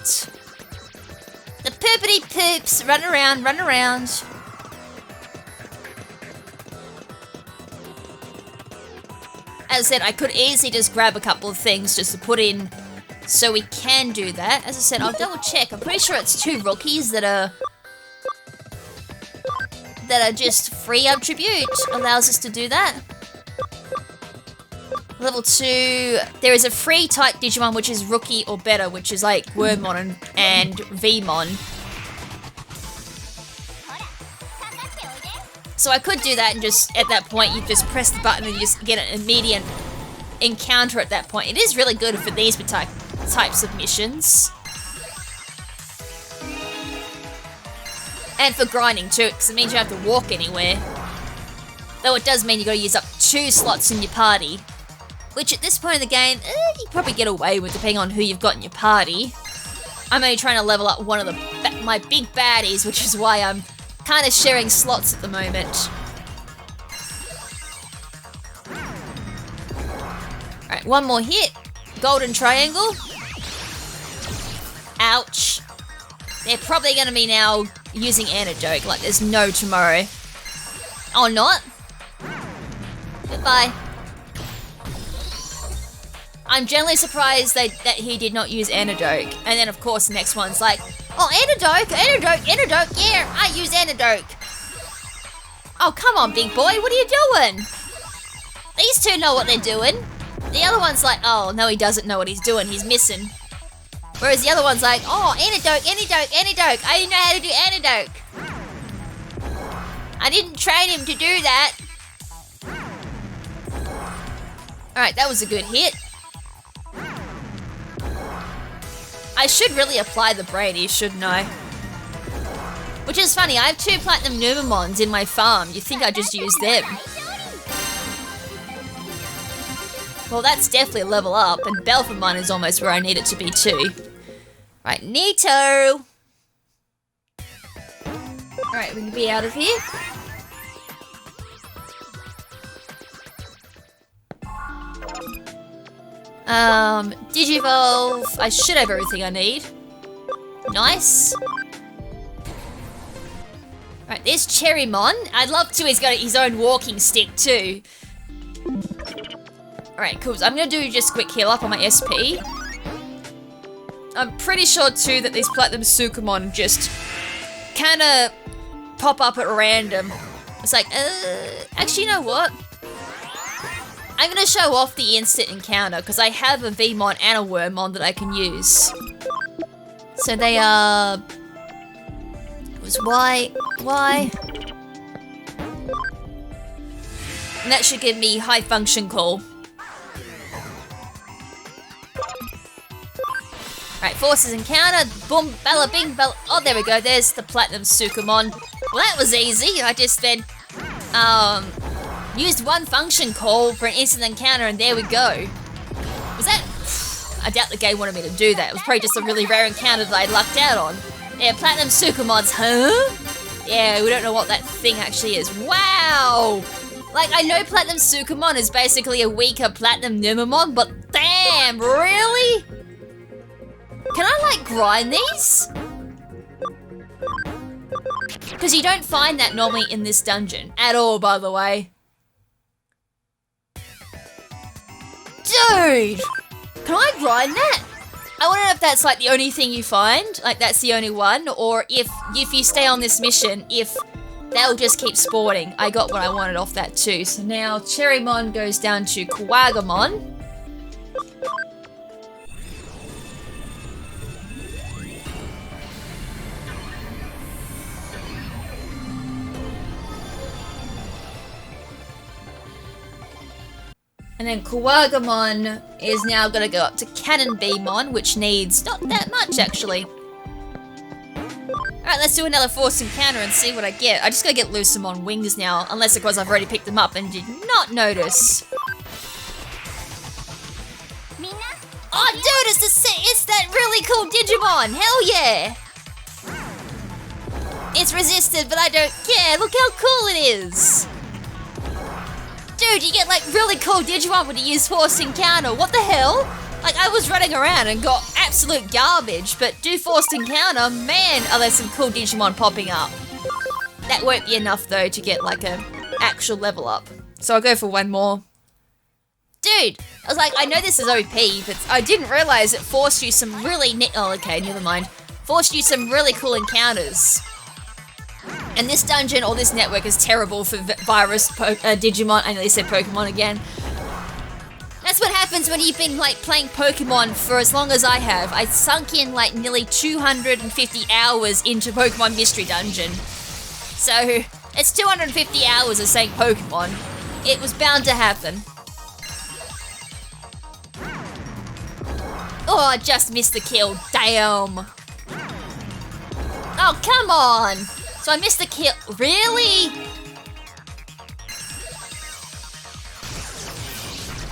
The poopity poops, run around, run around. As I said, I could easily just grab a couple of things just to put in so we can do that. As I said, I'll double check. I'm pretty sure it's 2 rookies that are just free of tribute. Allows us to do that. Level 2, there is a free type Digimon which is Rookie or better, which is like Wormmon and Vmon. So I could do that and just, at that point, you just press the button and you just get an immediate encounter at that point. It is really good for these types of missions. And for grinding too, because it means you have to walk anywhere. Though it does mean you gotta use up 2 slots in your party. Which at this point in the game, you probably get away with depending on who you've got in your party. I'm only trying to level up one of my big baddies, which is why I'm kind of sharing slots at the moment. Alright, one more hit. Golden triangle. Ouch. They're probably going to be now using antidote, like there's no tomorrow. Oh, not? Goodbye. I'm generally surprised that he did not use antidote. And then, of course, the next one's like, oh, antidote, antidote, antidote, yeah, I use antidote. Oh, come on, big boy, what are you doing? These two know what they're doing. The other one's like, oh, no, he doesn't know what he's doing, he's missing. Whereas the other one's like, oh, antidote, antidote, antidote, I didn't know how to do antidote. I didn't train him to do that. Alright, that was a good hit. I should really apply the Brady, shouldn't I? Which is funny, I have 2 Platinum Numemons in my farm. You'd think I'd just use them. Well, that's definitely a level up, and Belphemon is almost where I need it to be too. Right, neato! Alright, we can be out of here. Digivolve. I should have everything I need. Nice. Right, there's Cherrymon. I'd love to. He's got his own walking stick too. Alright, cool. So I'm gonna do just quick heal up on my SP. I'm pretty sure too that these Platinum Sukumon just kinda pop up at random. It's like, actually, you know what? I'm gonna show off the instant encounter because I have a Vmon and a Wormmon that I can use. So they are... It was Y. And that should give me high function call. Right, forces encountered. Boom, bella, bing, bella. Oh, there we go. There's the Platinum Sukumon. Well, that was easy. I just then used one function call for an instant encounter, and there we go. Was that? I doubt the game wanted me to do that. It was probably just a really rare encounter that I lucked out on. Yeah, Platinum Sukumons, huh? Yeah, we don't know what that thing actually is. Wow! Like, I know Platinum Sukumon is basically a weaker Platinum Numemon, but damn, really? Can I, like, grind these? Because you don't find that normally in this dungeon. At all, by the way. Dude! Can I grind that? I wonder if that's, like, the only thing you find. Like, that's the only one. Or if you stay on this mission, if they'll just keep spawning. I got what I wanted off that, too. So now Cherrymon goes down to Kawagamon. And then Kawagamon is now going to go up to Cannon Beamon, which needs not that much, actually. Alright, let's do another force encounter and see what I get. I just got to get Lucemon wings now, unless of course I've already picked them up and did not notice. Oh, dude, it's that really cool Digimon! Hell yeah! It's resisted, but I don't care. Look how cool it is! Dude, you get like really cool Digimon when you use Force Encounter. What the hell? Like, I was running around and got absolute garbage, but do Forced Encounter, man, are there some cool Digimon popping up. That won't be enough though to get like an actual level up. So I'll go for one more. Dude, I was like, I know this is OP, but I didn't realize it forced you some really oh, okay, never mind. Forced you some really cool encounters. And this dungeon or this network is terrible for virus Digimon. I nearly said Pokemon again. That's what happens when you've been like playing Pokemon for as long as I have. I sunk in like nearly 250 hours into Pokemon Mystery Dungeon. So it's 250 hours of saying Pokemon. It was bound to happen. Oh, I just missed the kill. Damn. Oh, come on. So I missed the kill. Really?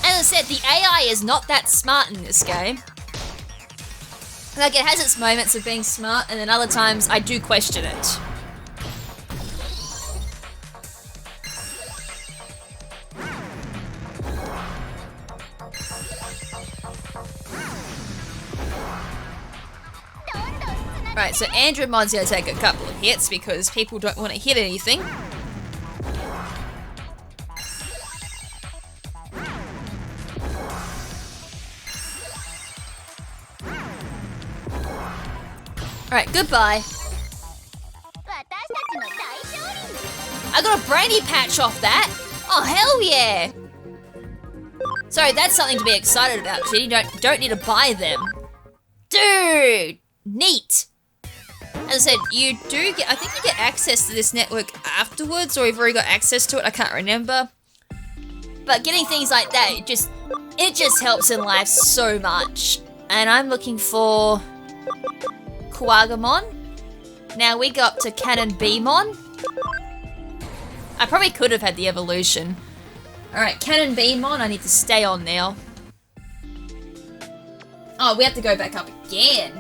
As I said, the AI is not that smart in this game. Like, it has its moments of being smart, and then other times I do question it. Right, so Andromon's gonna take a couple of hits because people don't want to hit anything. Alright, goodbye. I got a brainy patch off that. Oh, hell yeah. Sorry, that's something to be excited about, because you don't need to buy them. Dude, neat. As I said, you do get, I think you get access to this network afterwards, or you've already got access to it, I can't remember. But getting things like that, it just helps in life so much. And I'm looking for Kawagamon. Now we go up to Cannon Beamon. I probably could have had the evolution. Alright, Cannon Beamon, I need to stay on now. Oh, we have to go back up again.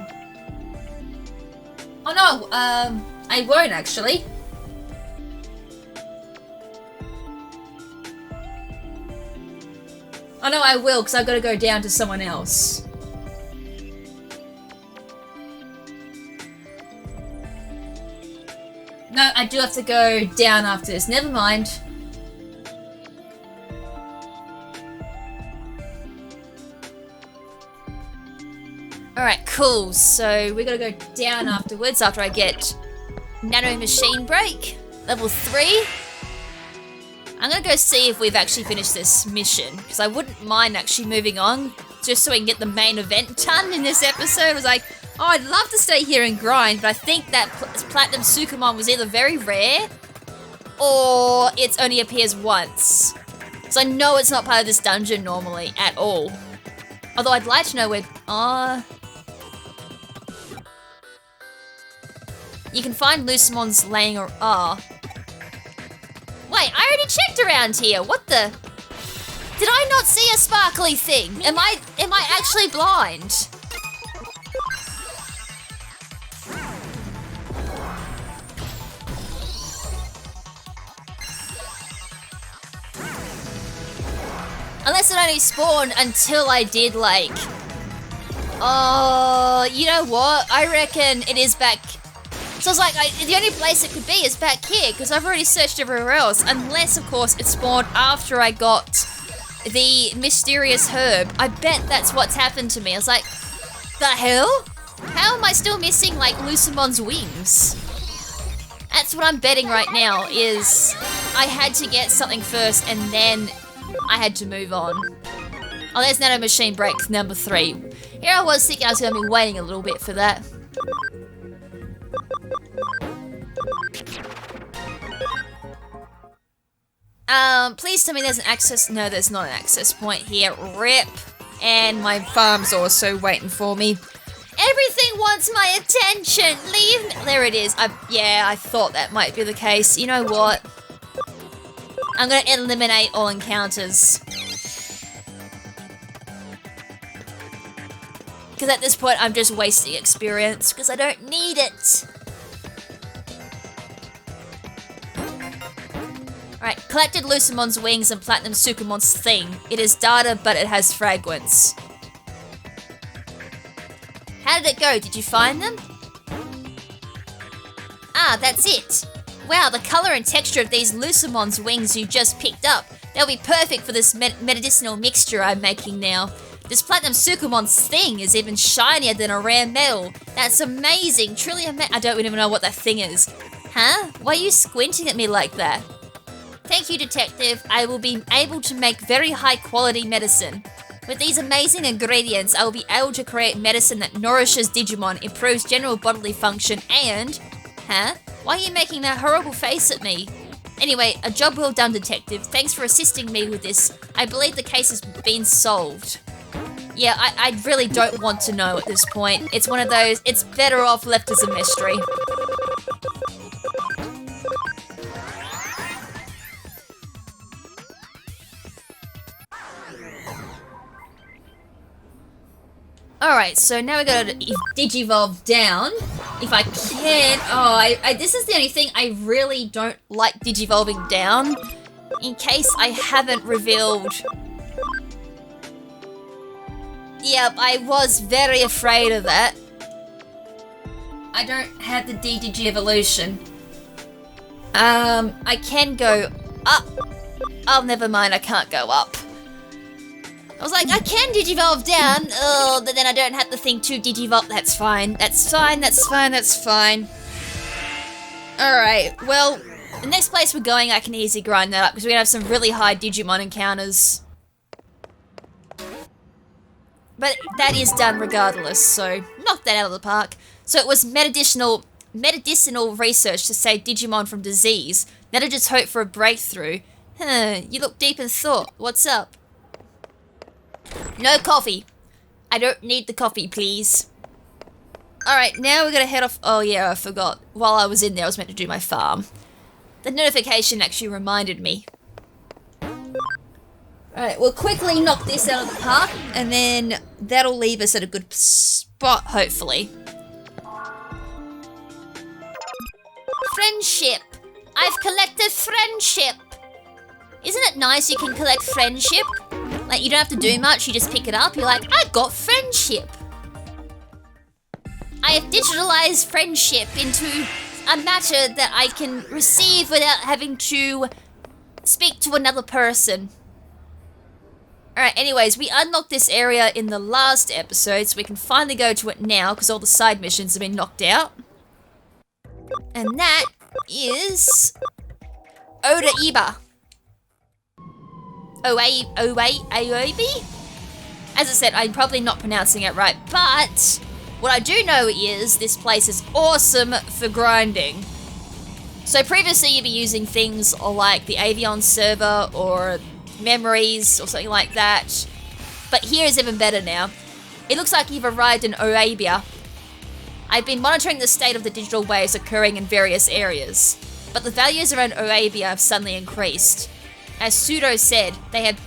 Oh no, I won't actually. Oh no, I will, because I've got to go down to someone else. No, I do have to go down after this. Never mind. Alright, cool. So we gotta go down afterwards after I get Nano Machine Break. Level 3. I'm gonna go see if we've actually finished this mission, because I wouldn't mind actually moving on, just so we can get the main event done in this episode. I was like, oh, I'd love to stay here and grind, but I think that Platinum Sukumon was either very rare, or it only appears once. So I know it's not part of this dungeon normally, at all. Although I'd like to know where... You can find Lucimon's laying... Wait, I already checked around here. What the? Did I not see a sparkly thing? Am I actually blind? Unless it only spawned until I did like... Oh, you know what? I reckon it is back... So I was like, the only place it could be is back here, because I've already searched everywhere else. Unless, of course, it spawned after I got the mysterious herb. I bet that's what's happened to me. I was like, the hell? How am I still missing, like, Lucimon's wings? That's what I'm betting right now, is I had to get something first, and then I had to move on. Oh, there's Nano Machine Break number 3. Here I was thinking I was going to be waiting a little bit for that. Please tell me there's an access... No, there's not an access point here. RIP. And my farm's also waiting for me. Everything wants my attention. Leave me... There it is. Yeah, I thought that might be the case. You know what? I'm gonna eliminate all encounters. Because at this point, I'm just wasting experience. Because I don't need it. Alright, collected Lucimon's wings and Platinum Sukumon's thing. It is data, but it has fragments. How did it go? Did you find them? Ah, that's it. Wow, the colour and texture of these Lucimon's wings you just picked up. They'll be perfect for this medicinal mixture I'm making now. This Platinum Sukumon's thing is even shinier than a rare metal. That's amazing, truly amazing. I don't even know what that thing is. Huh? Why are you squinting at me like that? Thank you, Detective. I will be able to make very high quality medicine. With these amazing ingredients, I will be able to create medicine that nourishes Digimon, improves general bodily function, and... Huh? Why are you making that horrible face at me? Anyway, a job well done, Detective. Thanks for assisting me with this. I believe the case has been solved. Yeah, I really don't want to know at this point. It's one of those, it's better off left as a mystery. Alright, so now we gotta Digivolve down. If I can... Oh, this is the only thing I really don't like Digivolving down. In case I haven't revealed... Yep, I was very afraid of that. I don't have the D-Digi evolution. I can go up. Oh, never mind, I can't go up. I was like, I can Digivolve down. Oh, but then I don't have the thing to Digivolve. That's fine. That's fine. That's fine. That's fine. Alright, well, the next place we're going, I can easily grind that up because we're going to have some really high Digimon encounters. But that is done regardless, so knock that out of the park. So it was medicinal research to save Digimon from disease. Now to just hope for a breakthrough. Huh, you look deep in thought. What's up? No coffee. I don't need the coffee, please. Alright, now we're gonna head off. Oh yeah, I forgot. While I was in there, I was meant to do my farm. The notification actually reminded me. Alright, we'll quickly knock this out of the park, and then that'll leave us at a good spot, hopefully. Friendship! I've collected friendship! Isn't it nice you can collect friendship? Like, you don't have to do much, you just pick it up, you're like, I got friendship! I have digitalized friendship into a matter that I can receive without having to speak to another person. Alright, anyways, we unlocked this area in the last episode, so we can finally go to it now, because all the side missions have been knocked out. And that is... Oda Iba. Aoibi? As I said, I'm probably not pronouncing it right, but what I do know is this place is awesome for grinding. So previously you'd be using things like the Avion server or memories or something like that, but here is even better now. It looks like you've arrived in Oabia. I've been monitoring the state of the digital waves occurring in various areas, but the values around Oabia have suddenly increased. As Pseudo said, they've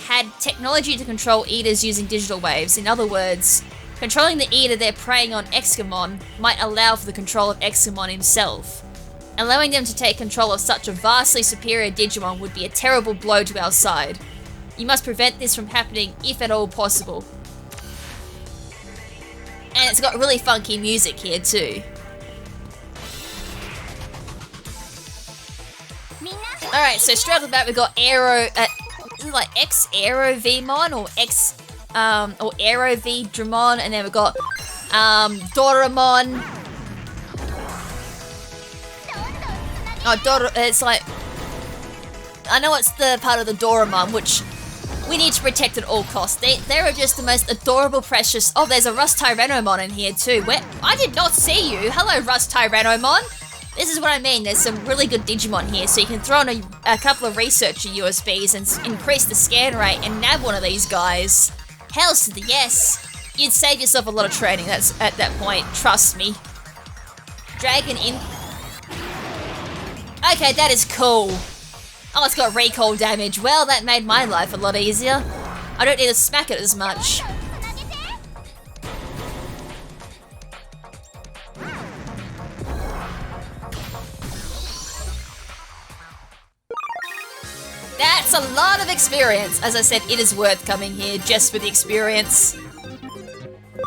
had technology to control eaters using digital waves. In other words, controlling the eater they're preying on Excamon might allow for the control of Excamon himself. Allowing them to take control of such a vastly superior Digimon would be a terrible blow to our side. You must prevent this from happening if at all possible. And it's got really funky music here too. Alright, so straight off the bat we got Aero, like X-Aero Vmon or or Aero V Dramon, and then we've got Doramon. Oh, it's like, I know it's the part of the Doramon, which we need to protect at all costs. They are just the most adorable, precious... Oh, there's a Rust Tyrannomon in here too. I did not see you. Hello, Rust Tyrannomon. This is what I mean. There's some really good Digimon here, so you can throw in a couple of researcher USBs and increase the scan rate and nab one of these guys. Hells to the yes. You'd save yourself a lot of training. That's at that point. Trust me. Dragon in... Okay, that is cool. Oh, it's got recall damage. Well, that made my life a lot easier. I don't need to smack it as much. That's a lot of experience. As I said, it is worth coming here just for the experience.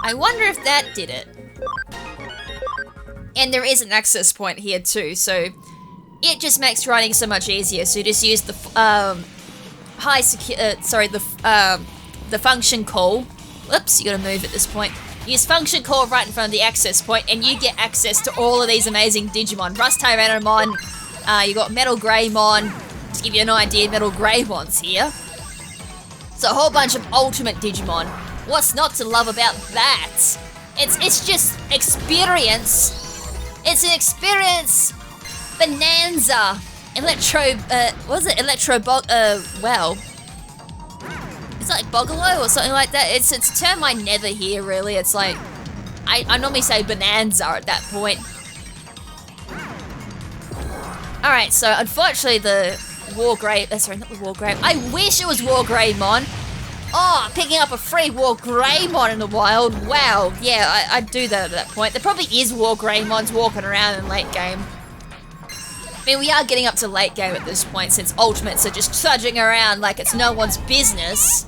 I wonder if that did it. And there is an access point here too, so it just makes riding so much easier. So you just use the the function call. Whoops, you gotta move at this point. Use function call right in front of the access point, and you get access to all of these amazing Digimon. Rust Tyrannomon, you got Metal Greymon. To give you an idea, Metal Greymon's here. It's a whole bunch of ultimate Digimon. What's not to love about that? It's just experience. It's an experience bonanza. Well, it's like Bogolo or something like that. It's a term I never hear really. It's like, I normally say bonanza at that point. Alright, so unfortunately the sorry, not the Wargrave. I wish it was Wargreymon. Oh, picking up a free Wargreymon in the wild. Wow, yeah, I'd do that at that point. There probably is Wargreymons walking around in late game. I mean, we are getting up to late game at this point since Ultimates are just trudging around like it's no one's business.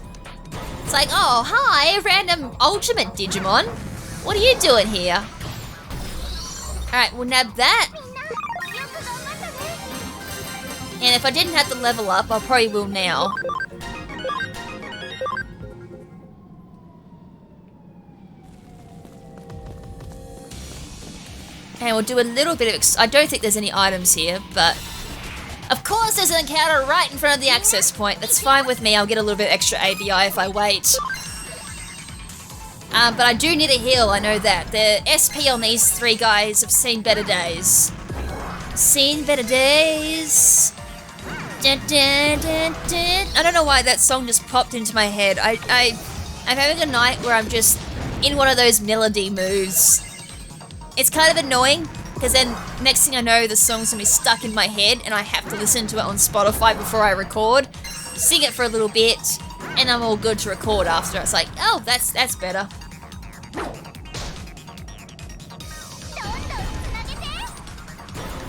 It's like, oh, hi, random Ultimate Digimon. What are you doing here? Alright, we'll nab that. And if I didn't have to level up, I probably will now. And we'll do a little bit of... I don't think there's any items here, but... Of course there's an encounter right in front of the access point. That's fine with me. I'll get a little bit extra ABI if I wait. But I do need a heal, I know that. The SP on these three guys have seen better days. Seen better days. Dun, dun, dun, dun. I don't know why that song just popped into my head. I'm having a night where I'm just in one of those melody moods. It's kind of annoying, because then next thing I know, the song's gonna be stuck in my head and I have to listen to it on Spotify before I record, sing it for a little bit, and I'm all good to record after. It's like, oh, that's better.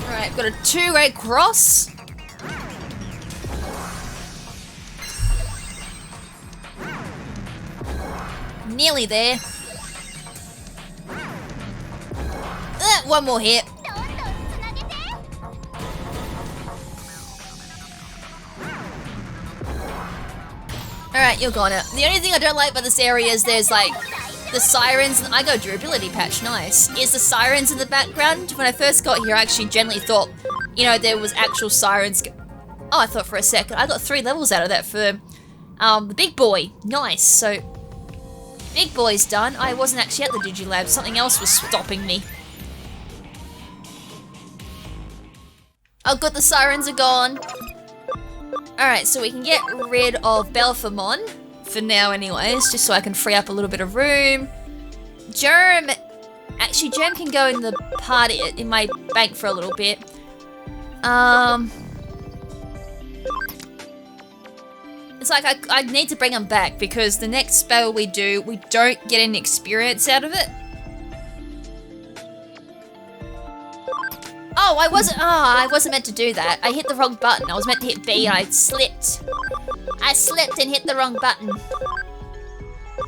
Alright, got a two-way cross. Nearly there. One more hit. Alright, you're gone out. The only thing I don't like about this area is there's like the sirens. And I go durability patch, nice. Is the sirens in the background? When I first got here, I actually generally thought, you know, there was actual sirens. Oh, I thought for a second. I got 3 levels out of that for the big boy. Nice. So, big boy's done. I wasn't actually at the Digilab. Something else was stopping me. Oh, good, the sirens are gone. Alright, so we can get rid of Belphamon, for now anyways, just so I can free up a little bit of room. Germ, actually Germ can go in the party, in my bank for a little bit. It's like I need to bring him back because the next spell we do, we don't get any experience out of it. Oh, I wasn't meant to do that. I hit the wrong button. I was meant to hit B and I slipped. I slipped and hit the wrong button.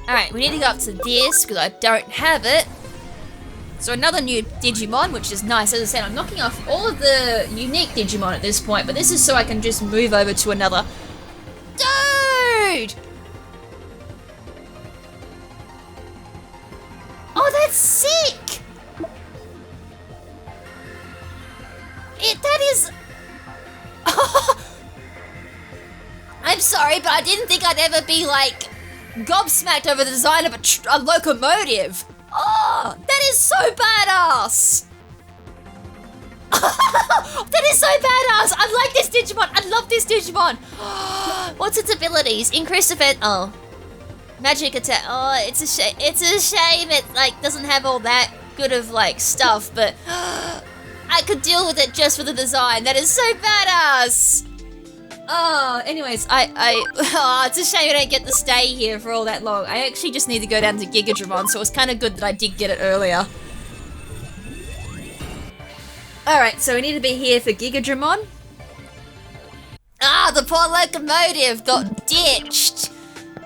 Alright, we need to go up to this because I don't have it. So another new Digimon, which is nice. As I said, I'm knocking off all of the unique Digimon at this point, but this is so I can just move over to another. Dude! Oh, that's sick! That is... I'm sorry, but I didn't think I'd ever be, like, gobsmacked over the design of a locomotive. Oh, that is so badass. That is so badass. I like this Digimon. I love this Digimon. What's its abilities? Increase defense. Oh. Magic attack. Oh, it's a shame. It's a shame it, like, doesn't have all that good of, like, stuff, but... I could deal with it just for the design. That is so badass. Oh, anyways, it's a shame I don't get to stay here for all that long. I actually just need to go down to Gigadramon, so it was kind of good that I did get it earlier. Alright, so we need to be here for Gigadramon. Ah, the poor locomotive got ditched.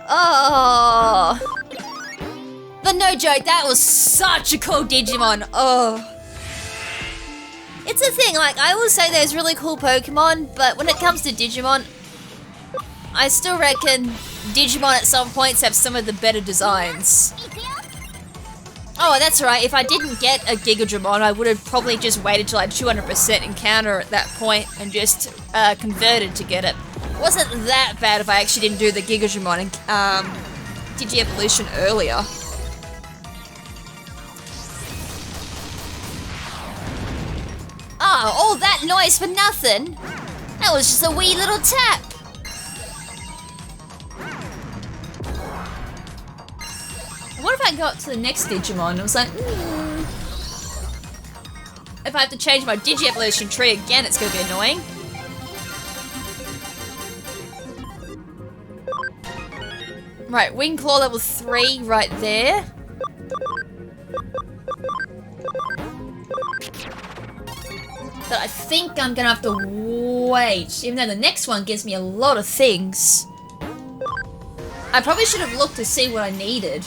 Oh. But no joke, that was such a cool Digimon. Oh. It's a thing, like, I will say there's really cool Pokemon, but when it comes to Digimon, I still reckon Digimon at some points have some of the better designs. Oh, that's right, if I didn't get a Gigadramon, I would have probably just waited till I had 200% encounter at that point and just converted to get it. It wasn't that bad if I actually didn't do the Gigadramon and Digi-Evolution earlier. Oh, all that noise for nothing? That was just a wee little tap. What if I got to the next Digimon? I was like, If I have to change my Digi-Evolution tree again, it's going to be annoying. Right, Wing Claw level 3 right there. But I think I'm gonna have to wait, even though the next one gives me a lot of things. I probably should have looked to see what I needed.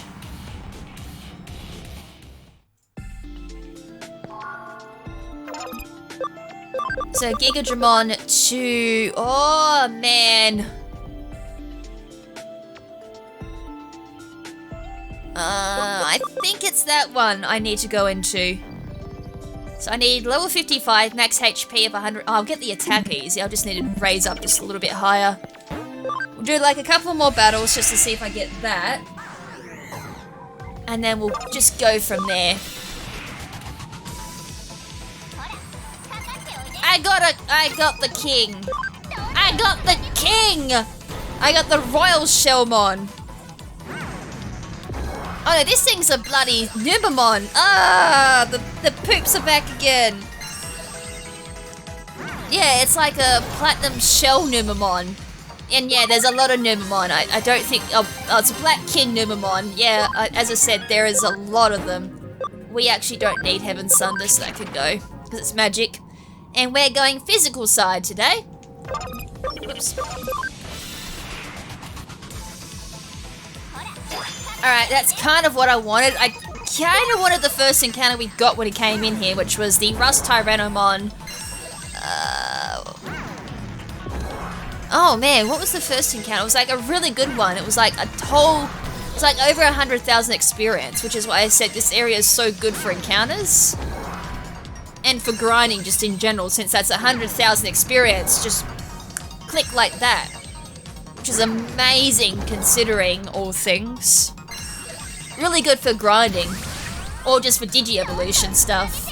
So Gigadramon to... Oh, man. I think it's that one I need to go into. So I need level 55, max HP of 100. Oh, I'll get the attack easy. I'll just need to raise up just a little bit higher. We'll do like a couple more battles just to see if I get that. And then we'll just go from there. I got the king. I got the king. I got the Royal Shellmon. Oh no, this thing's a bloody Numemon. Ah, the poops are back again. Yeah, it's like a platinum shell Numemon. And yeah, there's a lot of Numemon. I don't think... Oh, it's a Black King Numemon. Yeah, as I said, there is a lot of them. We actually don't need Heaven's Thunder, so that can go. Because it's magic. And we're going physical side today. Whoops. Alright, that's kind of what I wanted. I kind of wanted the first encounter we got when he came in here, which was the Rust Tyrannomon. Oh man, what was the first encounter? It was like a really good one. It was like it's like over 100,000 experience, which is why I said this area is so good for encounters. And for grinding just in general, since that's 100,000 experience, just click like that. Which is amazing considering all things. Really good for grinding. Or just for Digi-evolution stuff.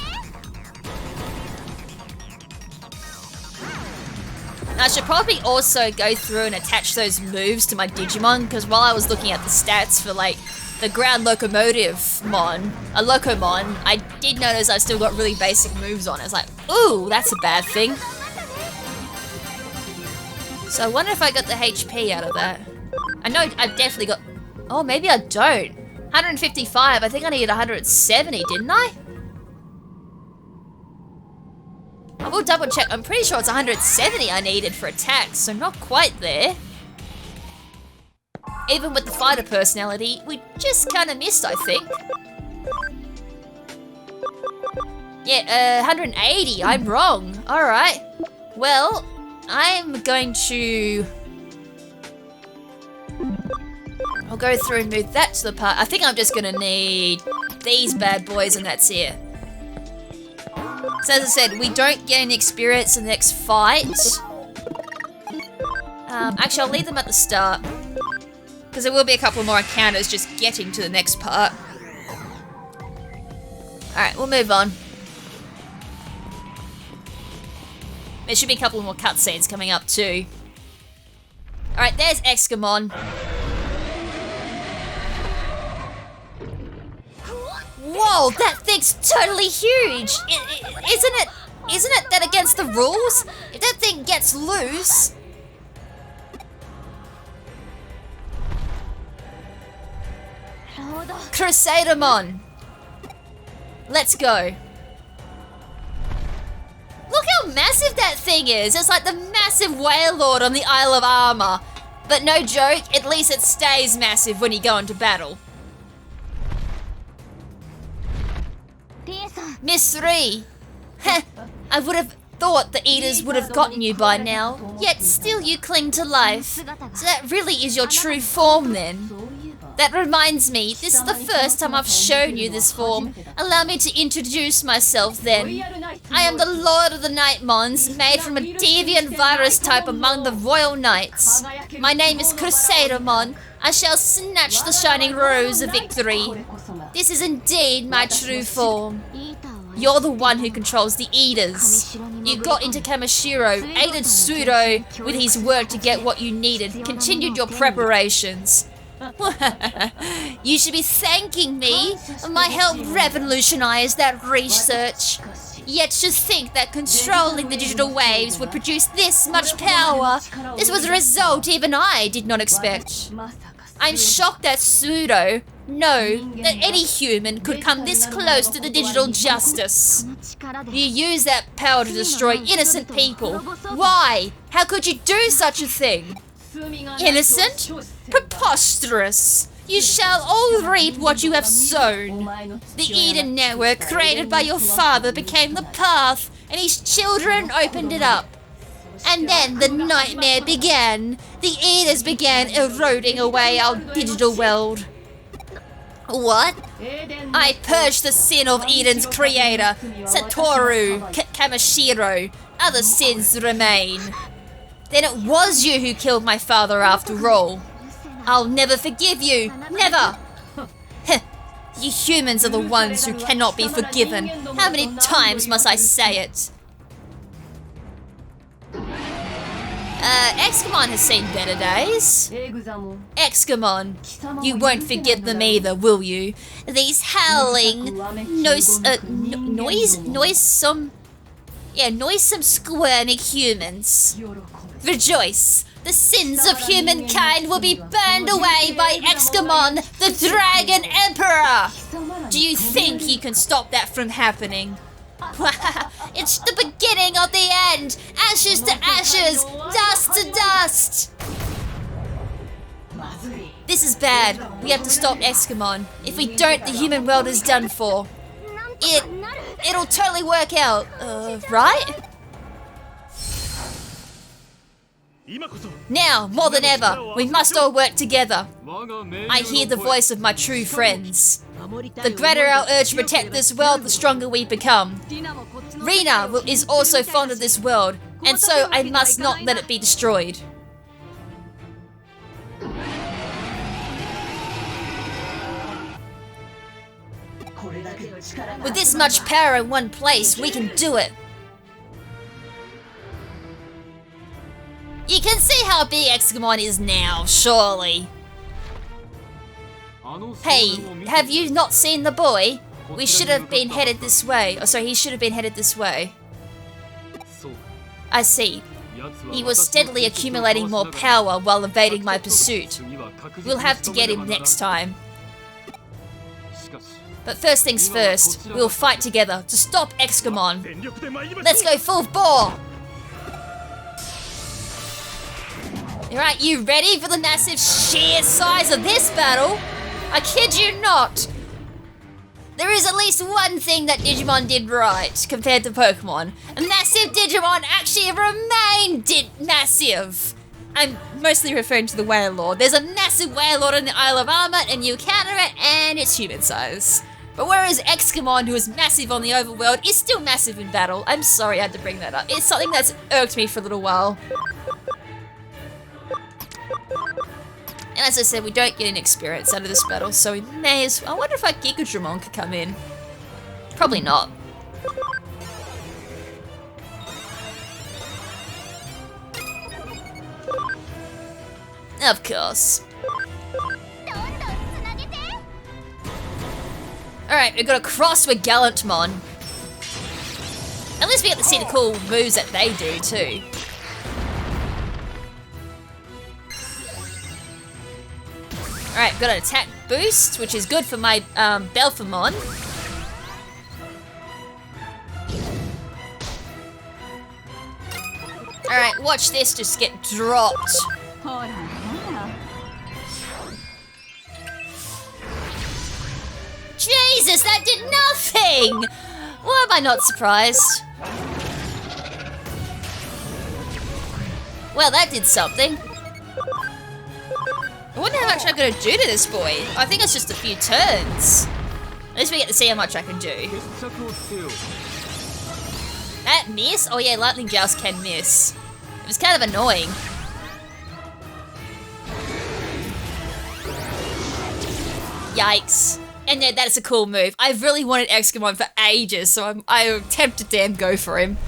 I should probably also go through and attach those moves to my Digimon, because while I was looking at the stats for like the ground locomotive mon, a Locomon, I did notice I still got really basic moves on. I was like, ooh, that's a bad thing. So I wonder if I got the HP out of that. I know I've definitely got, oh maybe I don't. 155, I think I needed 170, didn't I? I will double check. I'm pretty sure it's 170 I needed for attacks, so not quite there. Even with the fighter personality, we just kind of missed, I think. Yeah, 180. I'm wrong. All right. Well, I'm going to... I'll go through and move that to the part. I think I'm just going to need these bad boys and that's it. So as I said, we don't get any experience in the next fight. Actually, I'll leave them at the start. Because there will be a couple more encounters just getting to the next part. Alright, we'll move on. There should be a couple more cutscenes coming up too. Alright, there's Excamon. Whoa, that thing's totally huge! Isn't it that against the rules? If that thing gets loose... Crusadermon! Let's go. Look how massive that thing is! It's like the massive whale lord on the Isle of Armor. But no joke, at least it stays massive when you go into battle. Miss 3! Heh, I would have thought the Eaters would have gotten you by now, yet still you cling to life. So that really is your true form then. That reminds me, this is the first time I've shown you this form. Allow me to introduce myself then. I am the Lord of the Nightmons, made from a deviant virus type among the Royal Knights. My name is Crusadermon. I shall snatch the shining rose of victory. This is indeed my true form. You're the one who controls the Eaters. You got into Kamishiro, aided Pseudo with his work to get what you needed, continued your preparations. You should be thanking me. My help revolutionized that research. Yet to think that controlling the digital waves would produce this much power. This was a result even I did not expect. I'm shocked that Pseudo, no, that any human could come this close to the digital justice. You use that power to destroy innocent people. Why? How could you do such a thing? Innocent? Preposterous! You shall all reap what you have sown. The Eden network created by your father became the path, and his children opened it up. And then the nightmare began. The Eaters began eroding away our digital world. What? I purged the sin of Eden's creator, Satoru Kamishiro. Other sins remain. Then it was you who killed my father after all. I'll never forgive you. Never. You humans are the ones who cannot be forgiven. How many times must I say it? Excamon has seen better days. Excamon, you won't forget them either, will you? These howling, noisome, squirming humans. Rejoice! The sins of humankind will be burned away by Excamon, the Dragon Emperor! Do you think you can stop that from happening? It's the beginning of the end! Ashes to ashes! Dust to dust! This is bad. We have to stop Excamon. If we don't, the human world is done for. It'll totally work out, right? Now, more than ever, we must all work together. I hear the voice of my true friends. The greater our urge to protect this world, the stronger we become. Rina is also fond of this world, and so I must not let it be destroyed. With this much power in one place, we can do it. You can see how big Excomon is now, surely. Hey, have you not seen the boy? We should have been headed this way. Oh, sorry, he should have been headed this way. I see. He was steadily accumulating more power while evading my pursuit. We'll have to get him next time. But first things first, we'll fight together to stop Excomon. Let's go full bore! Alright, you ready for the massive sheer size of this battle? I kid you not! There is at least one thing that Digimon did right compared to Pokemon. Massive Digimon actually remained massive! I'm mostly referring to the Whale Lord. There's a massive Whale Lord in the Isle of Armor and you counter it and it's human size. But whereas Excomon, who is massive on the overworld, is still massive in battle. I'm sorry I had to bring that up. It's something that's irked me for a little while. And as I said, we don't get any experience out of this battle, so we may as well. I wonder if our Gigajimon could come in. Probably not. Of course. Alright, we've got a cross with Gallantmon. At least we get to see the cool moves that they do too. Alright, got an attack boost, which is good for my Belphemon. Alright, watch this just get dropped. Jesus, that did nothing! Why am I not surprised? Well, that did something. I wonder how much I'm gonna do to this boy. I think it's just a few turns. At least we get to see how much I can do. That miss? Oh yeah, lightning joust can miss. It was kind of annoying. Yikes. And yeah, that is a cool move. I've really wanted Excomon for ages, so I'm tempted to damn go for him.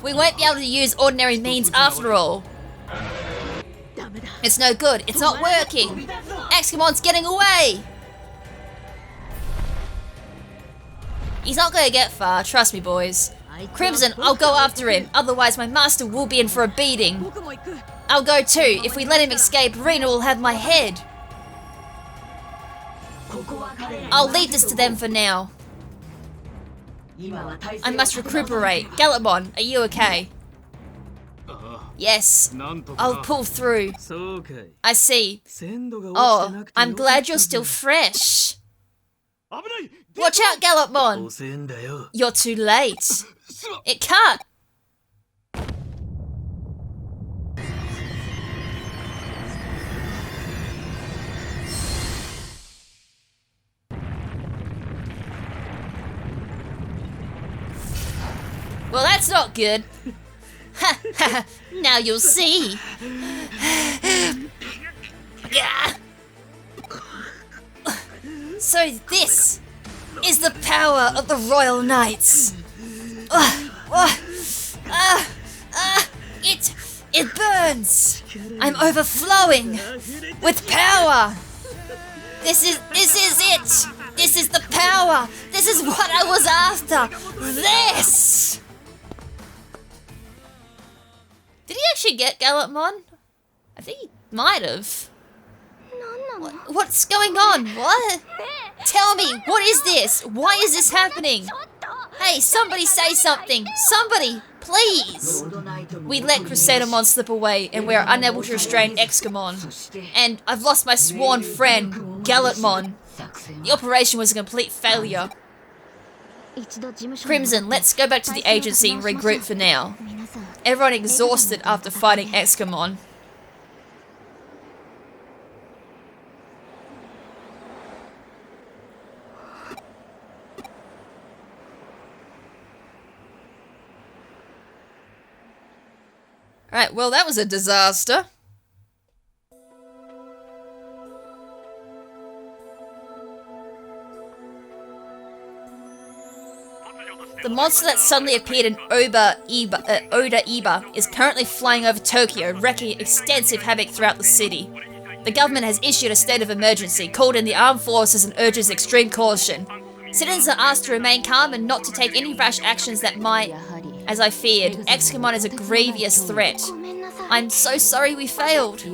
We won't be able to use ordinary means after all. It's no good. It's not working. Excomon's getting away. He's not going to get far. Trust me, boys. KrimZen, I'll go after him. Otherwise, my master will be in for a beating. I'll go too. If we let him escape, Rina will have my head. I'll leave this to them for now. I must recuperate. Gallantmon, are you okay? Yes, I'll pull through. I see. Oh, I'm glad you're still fresh. Watch out, Gallantmon! You're too late. It can't. Well, that's not good. Ha ha! Now you'll see. So this is the power of the Royal Knights. It burns. I'm overflowing with power. This is it. This is the power. This is what I was after. This. Did he actually get Gallantmon? I think he might have. What's going on? What? Tell me, what is this? Why is this happening? Hey, somebody say something. Somebody, please. We let Crusadermon slip away and we're unable to restrain Excomon. And I've lost my sworn friend, Gallantmon. The operation was a complete failure. KrimZen, let's go back to the agency and regroup for now. Everyone exhausted after fighting Excamon. Alright, well that was a disaster. The monster that suddenly appeared in Oda Iba is currently flying over Tokyo, wreaking extensive havoc throughout the city. The government has issued a state of emergency, called in the armed forces and urges extreme caution. Citizens are asked to remain calm and not to take any rash actions that might, as I feared, Excamon is a grievous threat. I'm so sorry we failed.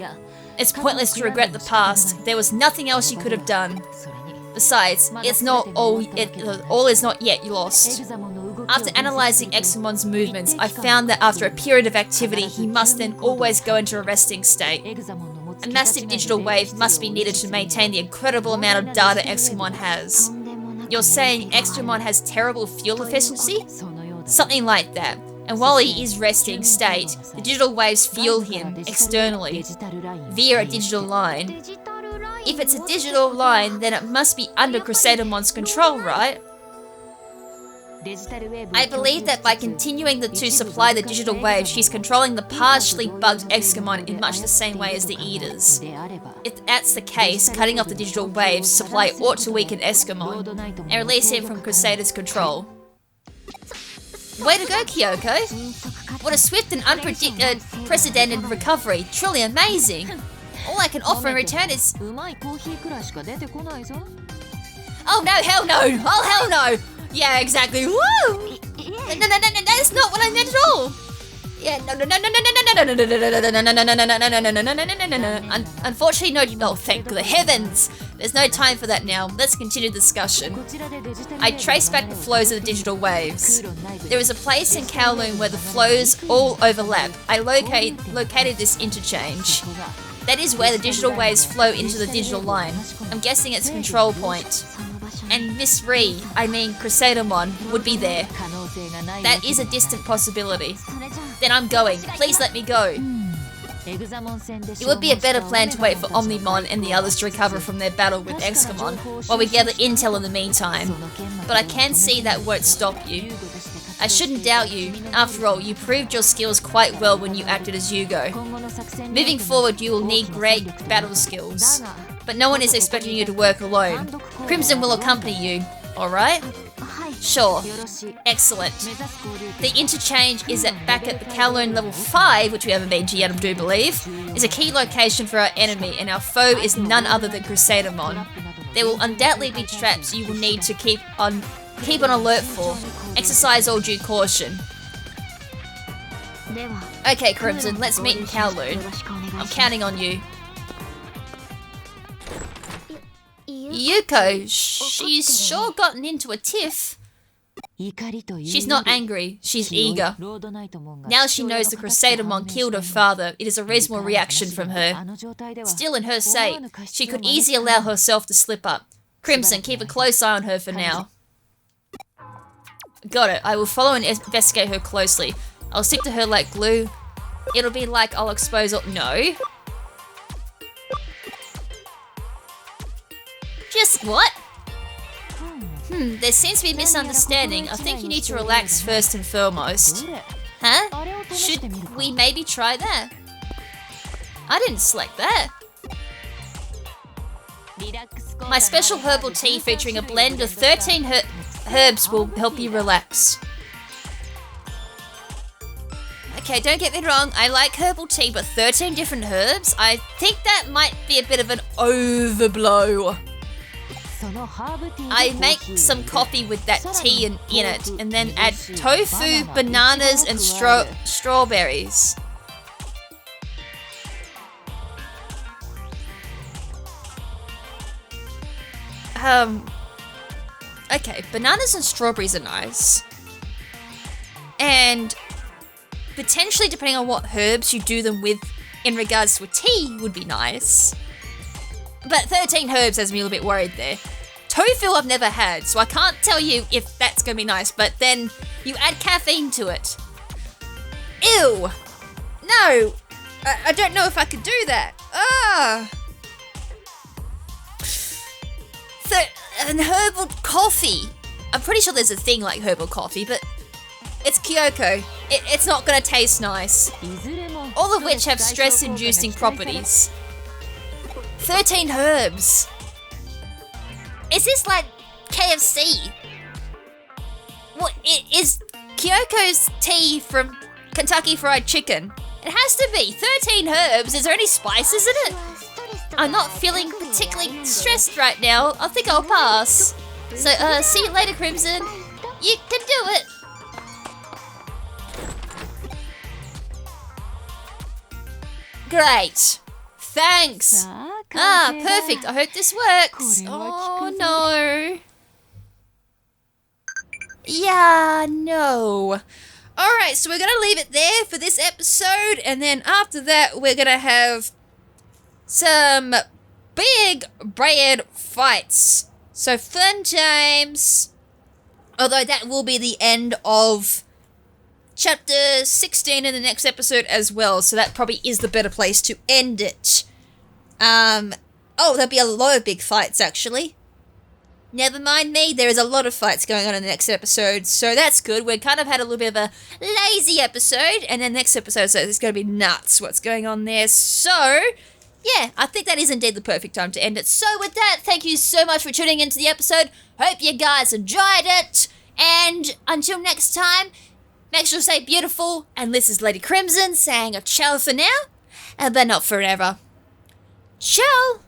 It's pointless to regret the past. There was nothing else you could have done. Besides, it's not all is not yet lost. After analysing Examon's movements, I found that after a period of activity, he must then always go into a resting state. A massive digital wave must be needed to maintain the incredible amount of data Examon has. You're saying Examon has terrible fuel efficiency? Something like that. And while he is resting state, the digital waves fuel him externally via a digital line. If it's a digital line, then it must be under Crusadermon's control, right? I believe that by continuing to supply the digital waves, she's controlling the partially bugged Excamon in much the same way as the Eaters. If that's the case, cutting off the digital waves supply ought to weaken Excamon and release him from Crusader's control. Way to go, Kyoko! What a swift and unprecedented recovery, truly amazing! All I can offer in return is... Oh no, hell no! Oh hell no! Yeah, exactly. Woo! No, that's not what I meant at all. Yeah, no. Unfortunately, no. Oh, thank the heavens! There's no time for that now. Let's continue the discussion. I trace back the flows of the digital waves. There is a place in Kowloon where the flows all overlap. I located this interchange. That is where the digital waves flow into the digital line. I'm guessing it's a control point. And Miss Crusadermon, would be there. That is a distant possibility. Then I'm going. Please let me go. It would be a better plan to wait for Omnimon and the others to recover from their battle with Excamon, while we gather intel in the meantime. But I can see that won't stop you. I shouldn't doubt you. After all, you proved your skills quite well when you acted as Yugo. Moving forward, you will need great battle skills. But no one is expecting you to work alone. KrimZen will accompany you, alright? Sure. Excellent. The interchange is back at the Kowloon level 5, which we haven't been to yet, I do believe, is a key location for our enemy, and our foe is none other than Crusadermon. There will undoubtedly be traps you will need to keep on alert for. Exercise all due caution. Okay, KrimZen, let's meet in Kowloon. I'm counting on you. Yuko, she's sure gotten into a tiff. She's not angry, she's eager. Now she knows the Crusadermon killed her father. It is a reasonable reaction from her. Still, in her state, she could easily allow herself to slip up. KrimZen, keep a close eye on her for now. Got it. I will follow and investigate her closely. I'll stick to her like glue. It'll be like I'll expose all— No. Just what? There seems to be a misunderstanding. I think you need to relax first and foremost. Huh? Should we maybe try that? I didn't select that. My special herbal tea featuring a blend of 13 herbs will help you relax. Okay, don't get me wrong, I like herbal tea, but 13 different herbs? I think that might be a bit of an overblow. I make some coffee with that tea in it, and then add tofu, bananas, and strawberries. Okay, bananas and strawberries are nice. And potentially, depending on what herbs you do them with in regards to a tea, would be nice. But 13 herbs has me a little bit worried there. Tofu I've never had, so I can't tell you if that's going to be nice, but then you add caffeine to it. Ew! No! I don't know if I could do that. So, an herbal coffee. I'm pretty sure there's a thing like herbal coffee, but it's Kyoko. It's not gonna taste nice. All of which have stress-inducing properties. 13 herbs. Is this like KFC? What is Kyoko's tea from Kentucky Fried Chicken? It has to be. 13 herbs. Is there any spices in it? I'm not feeling particularly stressed right now. I think I'll pass. So, see you later, KrimZen. You can do it. Great. Thanks. Perfect. I hope this works. Oh, no. Yeah, no. Alright, so we're going to leave it there for this episode, and then after that, we're going to have some big bad fights. So fun times. Although that will be the end of chapter 16 in the next episode as well, so that probably is the better place to end it. There'll be a lot of big fights, actually. Never mind me, there is a lot of fights going on in the next episode, so that's good. We kind of had a little bit of a lazy episode, and then next episode, so it's going to be nuts what's going on there. So, yeah, I think that is indeed the perfect time to end it. So with that, thank you so much for tuning into the episode. Hope you guys enjoyed it, and until next time, make sure to stay beautiful, and this is Lady KrimZen saying a ciao for now, but not forever. Ciao!